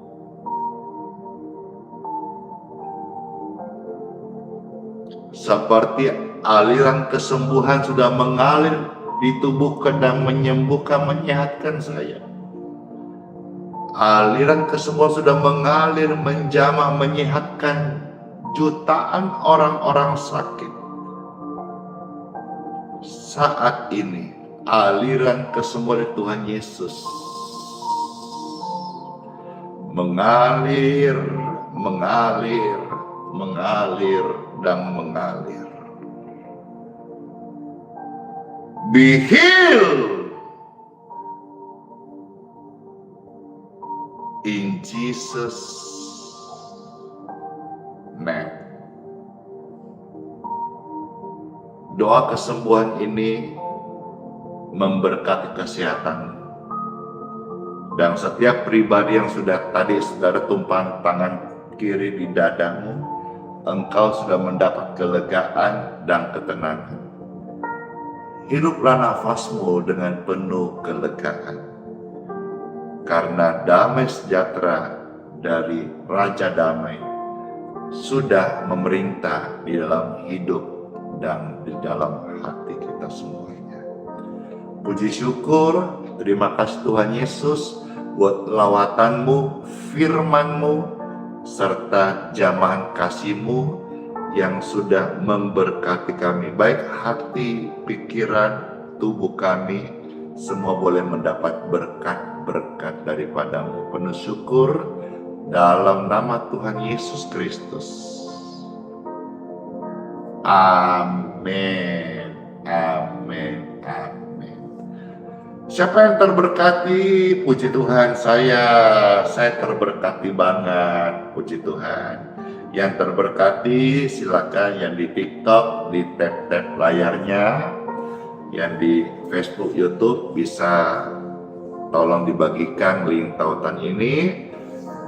Seperti aliran kesembuhan sudah mengalir di tubuhku dan menyembuhkan, menyehatkan saya. Aliran kesembuhan sudah mengalir, menjamah, menyehatkan jutaan orang-orang sakit. Saat ini aliran kesembuhan Tuhan Yesus mengalir, mengalir, mengalir, dan mengalir. Be healed in Jesus' name. Doa kesembuhan ini memberkati kesehatan. Dan setiap pribadi yang sudah tadi saudara tumpang tangan kiri di dadamu, engkau sudah mendapat kelegaan dan ketenangan. Hiduplah nafasmu dengan penuh kelegaan. Karena damai sejahtera dari Raja Damai sudah memerintah di dalam hidup dan di dalam hati kita semuanya. Puji syukur, terima kasih Tuhan Yesus buat lawatanmu, firmanmu, serta jamahan kasih-Mu yang sudah memberkati kami. Baik hati, pikiran, tubuh kami, semua boleh mendapat berkat daripada-Mu. Penuh syukur dalam nama Tuhan Yesus Kristus. Amin. Amin. Amin. Siapa yang terberkati? Puji Tuhan, saya terberkati banget. Puji Tuhan. Yang terberkati silakan yang di TikTok di tap layarnya, yang di Facebook, YouTube bisa tolong dibagikan link tautan ini.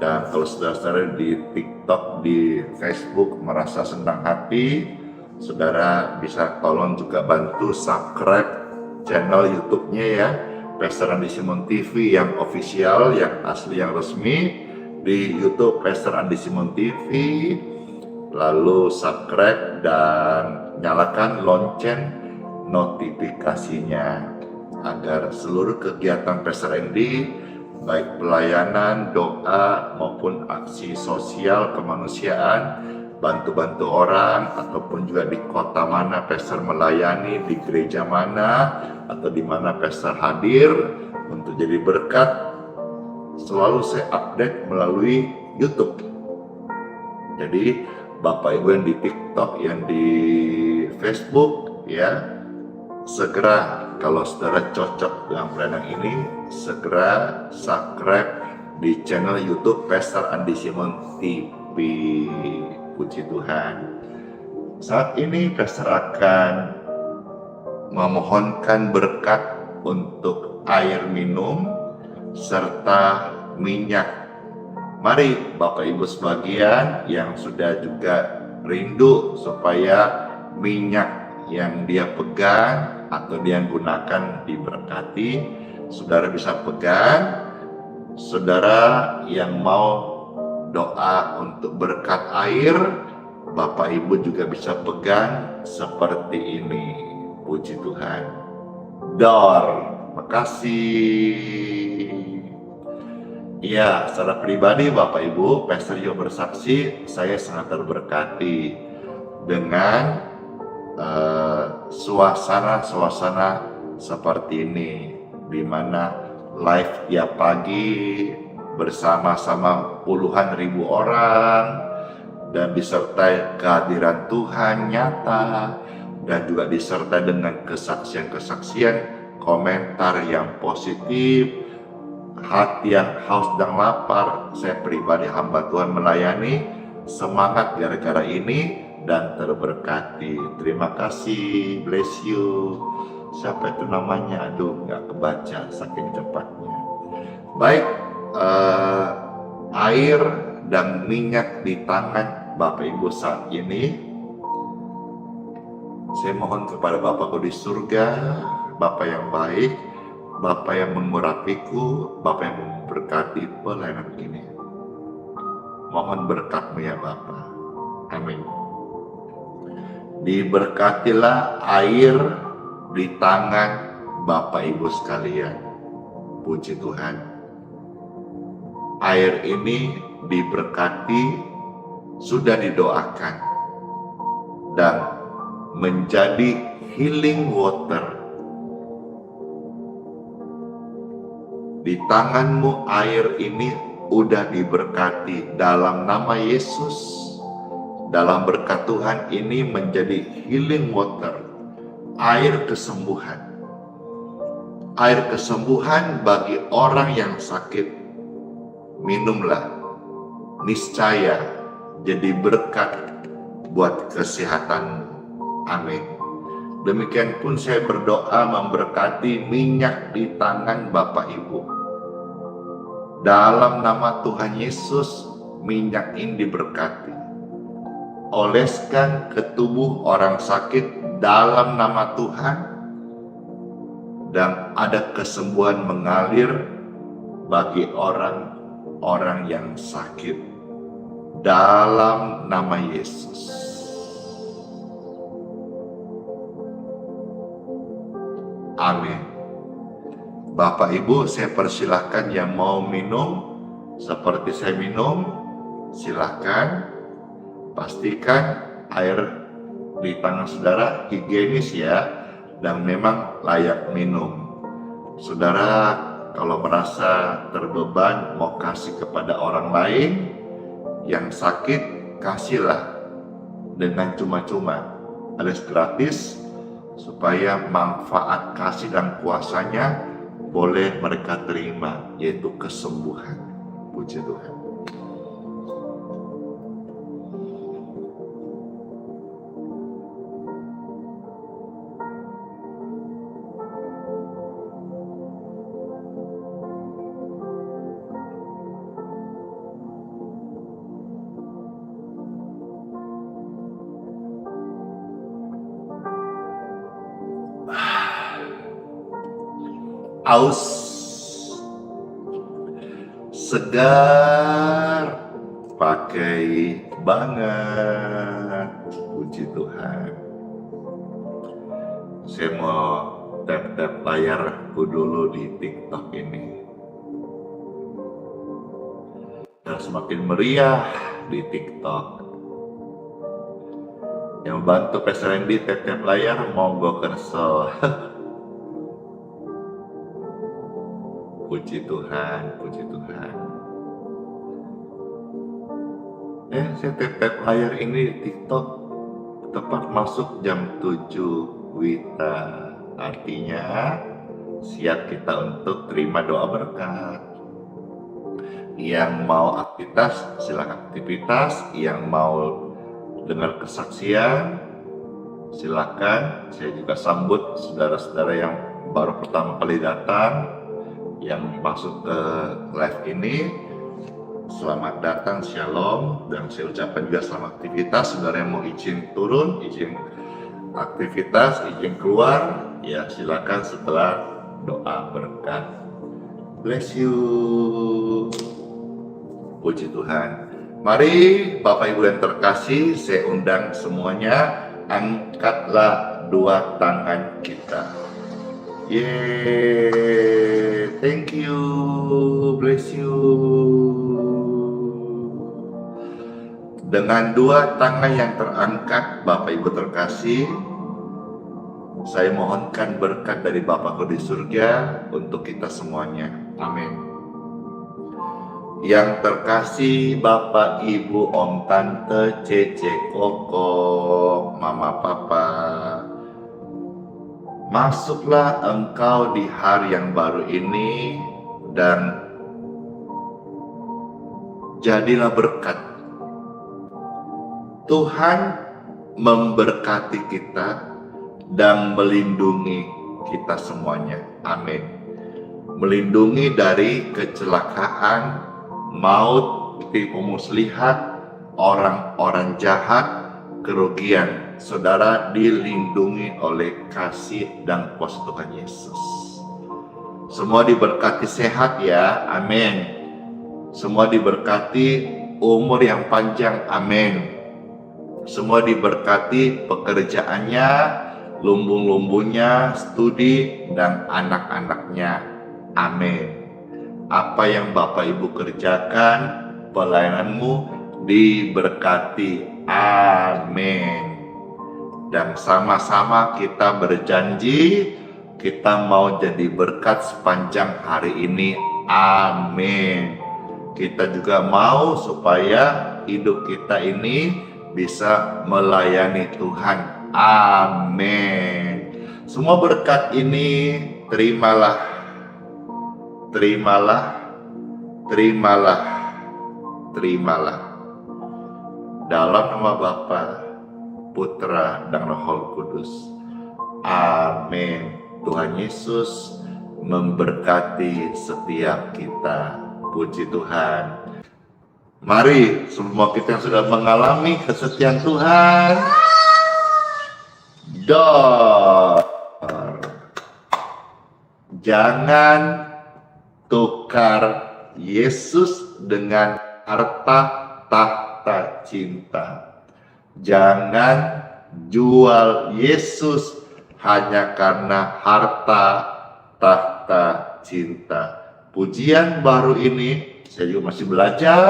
Dan kalau saudara-saudara di TikTok, di Facebook merasa senang hati, saudara bisa tolong juga bantu subscribe channel YouTube-nya ya, Pastor Andi Simon TV yang official, yang asli, yang resmi. di YouTube Pastor Andi Simon TV, lalu subscribe dan nyalakan lonceng notifikasinya agar seluruh kegiatan Pastor Andi, baik pelayanan, doa maupun aksi sosial kemanusiaan, bantu-bantu orang, ataupun juga di kota mana Pastor melayani, di gereja mana, atau di mana Pastor hadir untuk jadi berkat, selalu saya update melalui YouTube. Jadi Bapak Ibu yang di TikTok, yang di Facebook, ya, segera kalau saudara cocok dengan pelayanan ini, segera subscribe di channel YouTube Pastor Andi Simon TV. Puji Tuhan. Saat ini Pastor akan memohonkan berkat untuk air minum serta minyak. Mari Bapak Ibu sebagian yang sudah juga rindu supaya minyak yang dia pegang atau dia gunakan diberkati, saudara bisa pegang. Saudara yang mau doa untuk berkat air, Bapak Ibu juga bisa pegang seperti ini. Puji Tuhan. Makasih. Ya, secara pribadi Bapak Ibu, Pastor Yo bersaksi, saya sangat terberkati dengan suasana seperti ini, di mana live tiap pagi bersama-sama puluhan ribu orang, dan disertai kehadiran Tuhan nyata, dan juga disertai dengan kesaksian-kesaksian, komentar yang positif, hati yang haus dan lapar. Saya pribadi hamba Tuhan melayani, semangat gara-gara ini dan terberkati. Terima kasih, bless you. Siapa itu namanya? Aduh, nggak kebaca saking cepatnya. Baik, air dan minyak di tangan Bapak Ibu saat ini, saya mohon kepada Bapakku di surga, Bapak yang baik, Bapak yang mengurapiku, Bapak yang memberkati pelayanan ini. Mohon berkat-Mu ya Bapa. Amin. Diberkatilah air di tangan Bapak Ibu sekalian. Puji Tuhan. Air ini diberkati, sudah didoakan, dan menjadi healing water. Di tanganmu air ini udah diberkati dalam nama Yesus. Dalam berkat Tuhan ini menjadi healing water, air kesembuhan. Air kesembuhan bagi orang yang sakit. Minumlah, niscaya jadi berkat buat kesehatanmu. Amin. Demikian pun saya berdoa memberkati minyak di tangan Bapak Ibu. Dalam nama Tuhan Yesus, minyak ini diberkati. Oleskan ke tubuh orang sakit dalam nama Tuhan, dan ada kesembuhan mengalir bagi orang yang sakit dalam nama Yesus. Amin. Bapak Ibu, saya persilahkan yang mau minum seperti saya minum, silahkan. Pastikan air di tangan saudara higienis ya, dan memang layak minum. Saudara kalau merasa terbeban mau kasih kepada orang lain yang sakit, kasihlah dengan cuma-cuma, alias gratis, supaya manfaat kasih dan kuasanya boleh mereka terima, yaitu kesembuhan. Puji Tuhan. Aus, segar dipakai banget. Puji Tuhan. Saya mau tap-tap layarku dulu di TikTok ini. Dan semakin meriah di TikTok. Yang bantu Pastor Randy tap-tap layar, monggo kerso. Puji Tuhan, puji Tuhan. Saya tap-tap layar ini di TikTok tepat masuk jam 7 WITA. Artinya siap kita untuk terima doa berkat. Yang mau aktivitas, silakan aktivitas. Yang mau dengar kesaksian, silakan. Saya juga sambut saudara-saudara yang baru pertama kali datang, yang masuk ke live ini. Selamat datang, shalom. Dan saya ucapkan juga selamat aktivitas. Saudara yang mau izin turun, izin aktivitas, izin keluar, ya silakan setelah doa berkat. Bless you. Puji Tuhan. Mari Bapak Ibu yang terkasih, saya undang semuanya, angkatlah dua tangan kita. Yeay, thank you, bless you. Dengan dua tangan yang terangkat, Bapak Ibu terkasih, saya mohonkan berkat dari Bapakku di surga untuk kita semuanya. Amin. Yang terkasih Bapak, Ibu, Om, Tante, Cece, Koko, Mama, Papa, masuklah engkau di hari yang baru ini dan jadilah berkat. Tuhan memberkati kita dan melindungi kita semuanya. Amin. Melindungi dari kecelakaan, maut, tipu muslihat, orang-orang jahat, kerugian. Saudara dilindungi oleh kasih dan kuasa Tuhan Yesus. Semua diberkati sehat ya, amin. Semua diberkati umur yang panjang, amin. Semua diberkati pekerjaannya, lumbung-lumbungnya, studi, dan anak-anaknya, amin. Apa yang Bapak Ibu kerjakan, pelayananmu diberkati, amin. Dan sama-sama kita berjanji, kita mau jadi berkat sepanjang hari ini, amin. Kita juga mau supaya hidup kita ini bisa melayani Tuhan, amin. Semua berkat ini terimalah, terimalah, terimalah, terimalah. Dalam nama Bapa, Putra, dan Roh Kudus, amin. Tuhan Yesus memberkati setiap kita. Puji Tuhan. Mari semua kita yang sudah mengalami kesetiaan Tuhan, jangan tukar Yesus dengan harta tahta cinta. Jangan jual Yesus hanya karena harta tahta cinta. Pujian baru ini saya juga masih belajar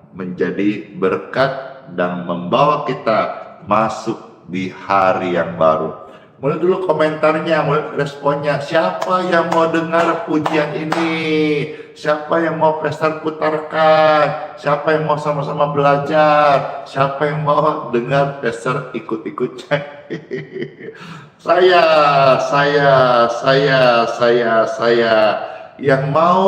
menjadi berkat dan membawa kita masuk di hari yang baru. Mulai dulu komentarnya, mulai responnya. Siapa yang mau dengar pujian ini? Siapa yang mau Pastor putarkan? Siapa yang mau sama-sama belajar? Siapa yang mau dengar Pastor ikut-ikut? Saya yang mau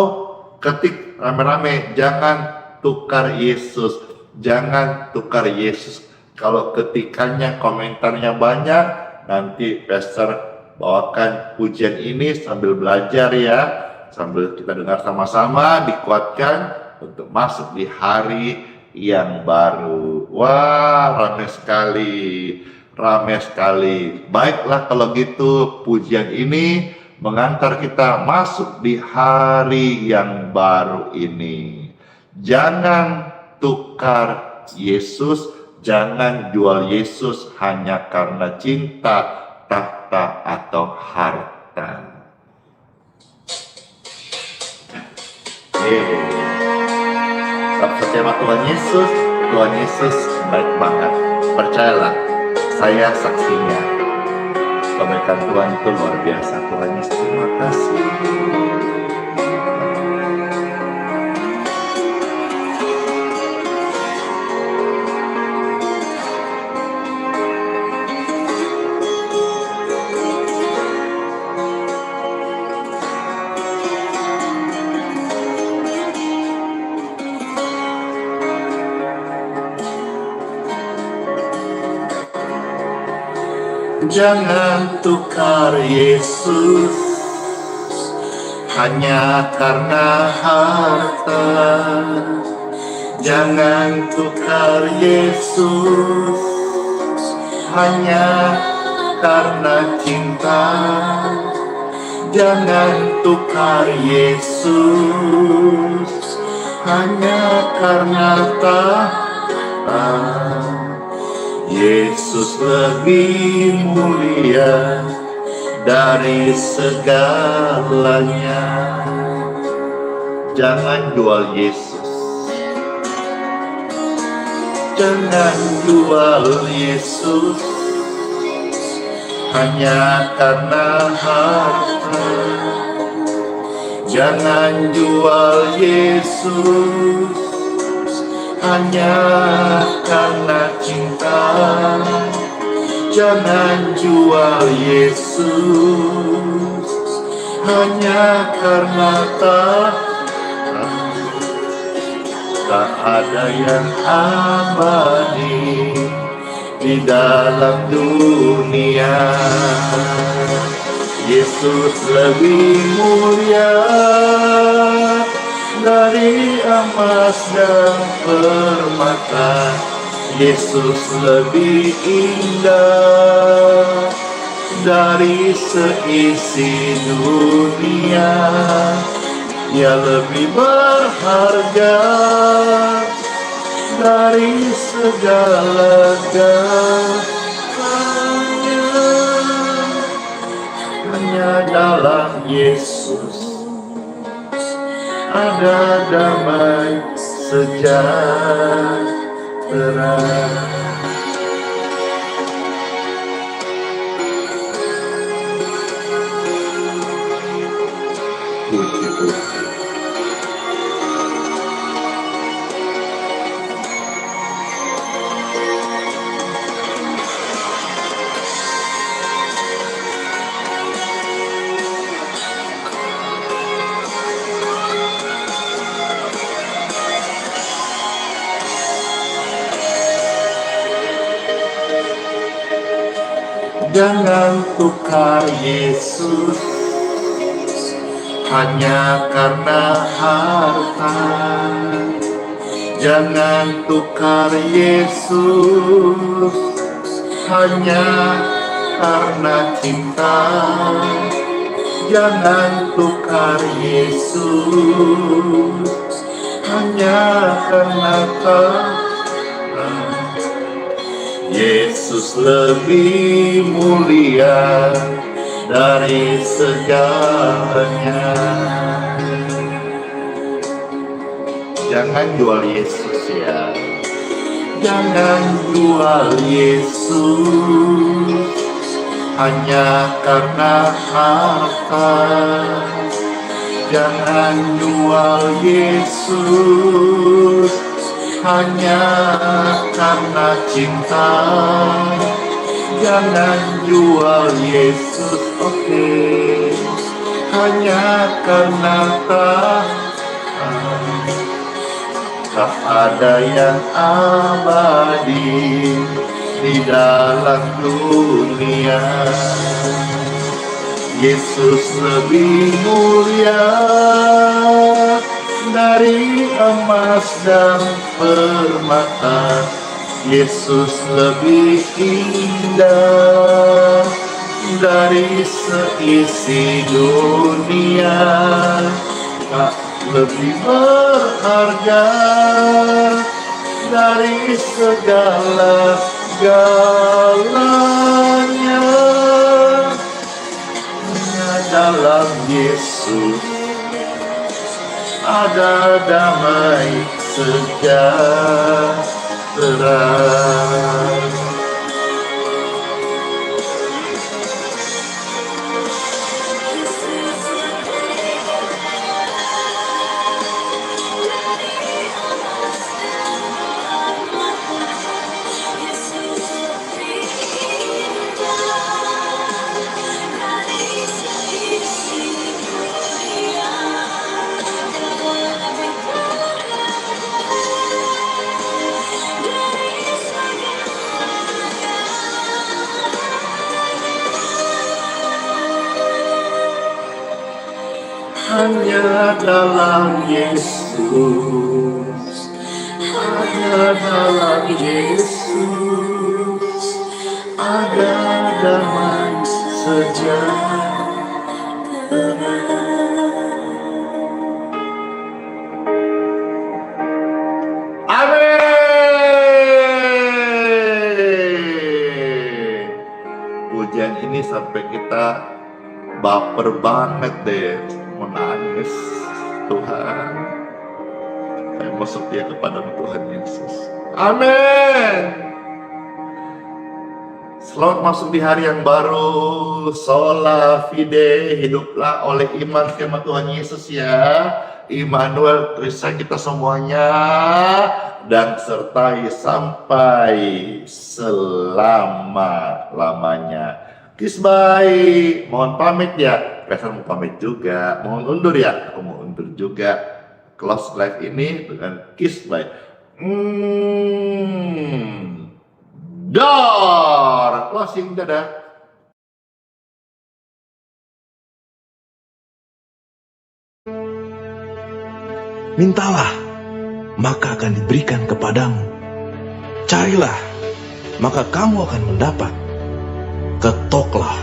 ketik rame-rame, jangan tukar Yesus, jangan tukar Yesus. Kalau ketikannya komentarnya banyak, nanti Pastor bawakan pujian ini sambil belajar ya, sambil kita dengar sama-sama, dikuatkan untuk masuk di hari yang baru. Wah, ramai sekali, ramai sekali. Baiklah kalau gitu, pujian ini mengantar kita masuk di hari yang baru ini. Jangan tukar Yesus, jangan jual Yesus hanya karena cinta, tahta, atau harta. Tetap setia sama Tuhan Yesus baik banget. Percayalah, saya saksinya. Kebaikan Tuhan itu luar biasa. Tuhan Yesus, terima kasih. Jangan tukar Yesus hanya karena harta. Jangan tukar Yesus hanya karena cinta. Jangan tukar Yesus hanya karena tahta. Yesus lebih mulia dari segalanya. Jangan jual Yesus. Jangan jual Yesus hanya karena harta. Jangan jual Yesus hanya karena cinta. Jangan jual Yesus hanya karena tahta. Tak ada yang abadi di dalam dunia. Yesus lebih mulia dari emas dan permata. Yesus lebih indah dari seisi dunia. Ia lebih berharga dari segala-galanya. Hanya dalam Yesus ada damai sejahtera. Puji-puji. Jangan tukar Yesus hanya karena harta. Jangan tukar Yesus hanya karena cinta. Jangan tukar Yesus hanya karena tahta. Yesus lebih mulia dari segalanya. Jangan jual Yesus ya. Jangan jual Yesus hanya karena harta. Jangan jual Yesus hanya karena cinta. Jangan jual Yesus, hanya karena tahta. Tak ada yang abadi di dalam dunia. Yesus lebih mulia dari emas dan permata. Yesus lebih indah dari seisi dunia. Tak lebih berharga dari segala-galanya. Hanya dalam Yesus ada damai sejahtera. Hanya dalam Yesus, hanya dalam Yesus ada damai sejahtera. Amin. Pujian ini sampai kita baper banget deh, mau nangis. Tuhan, saya mau setia kepada Tuhan Yesus. Amin. Selamat masuk di hari yang baru. Sola fide, hiduplah oleh iman firman Tuhan Yesus ya. Immanuel, Tuhan kita semuanya, dan sertai sampai selama-lamanya. Kisbay, mohon pamit ya. Kaisar mau pamit juga, mohon undur ya. Aku mau undur juga. Close live ini dengan Kisbay. Door closing, dadah. Mintalah, maka akan diberikan kepadamu. Carilah, maka kamu akan mendapat. Ketoklah,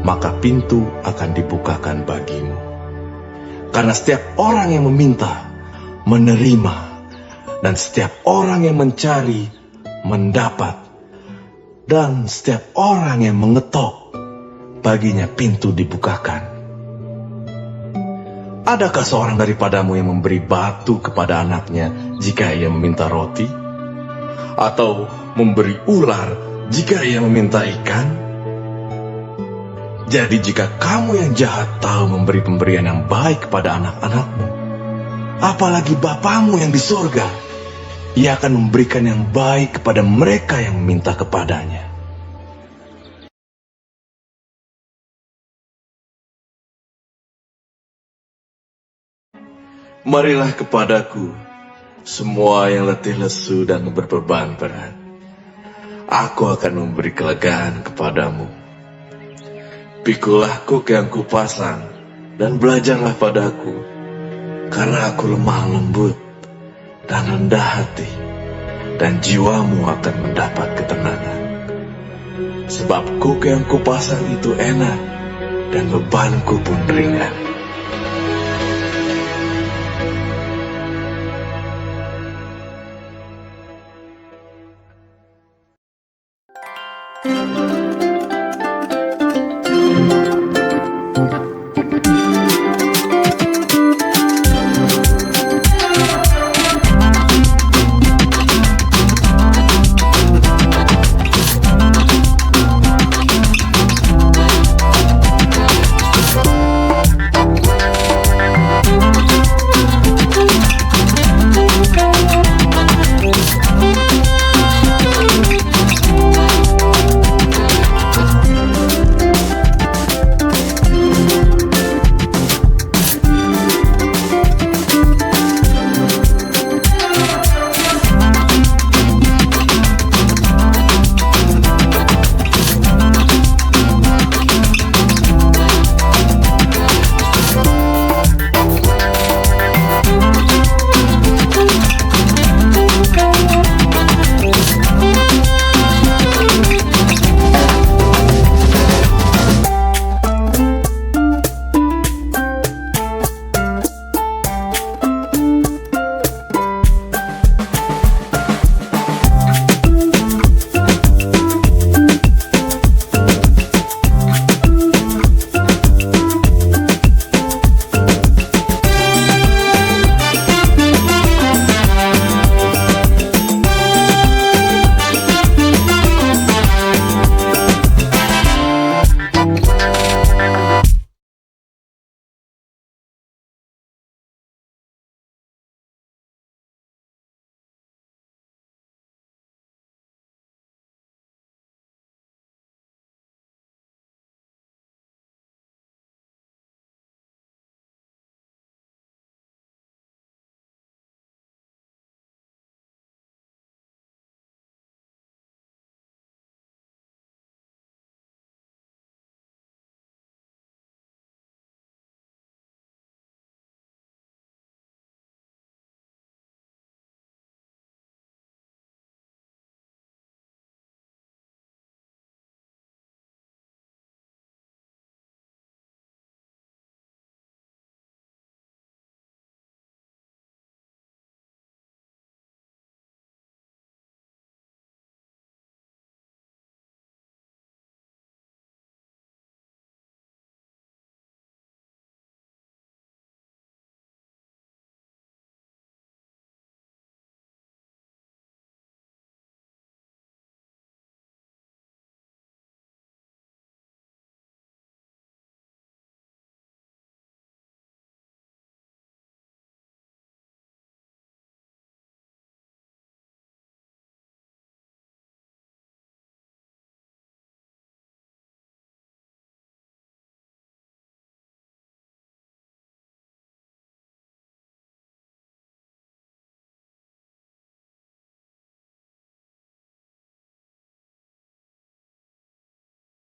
maka pintu akan dibukakan bagimu. Karena setiap orang yang meminta, menerima, dan setiap orang yang mencari, mendapat. Dan setiap orang yang mengetok, baginya pintu dibukakan. Adakah seorang daripadamu yang memberi batu kepada anaknya jika ia meminta roti? Atau memberi ular jika ia meminta ikan? Jadi jika kamu yang jahat tahu memberi pemberian yang baik kepada anak-anakmu, apalagi Bapamu yang di surga, ia akan memberikan yang baik kepada mereka yang meminta kepadanya. Marilah kepadaku, semua yang letih lesu dan berbeban berat. Aku akan memberi kelegaan kepadamu. Pikulah kuk yang kupasang, dan belajarlah padaku, karena aku lemah lembut dan rendah hati, dan jiwamu akan mendapat ketenangan. Sebab kuk yang kupasang itu enak, dan bebanku pun ringan.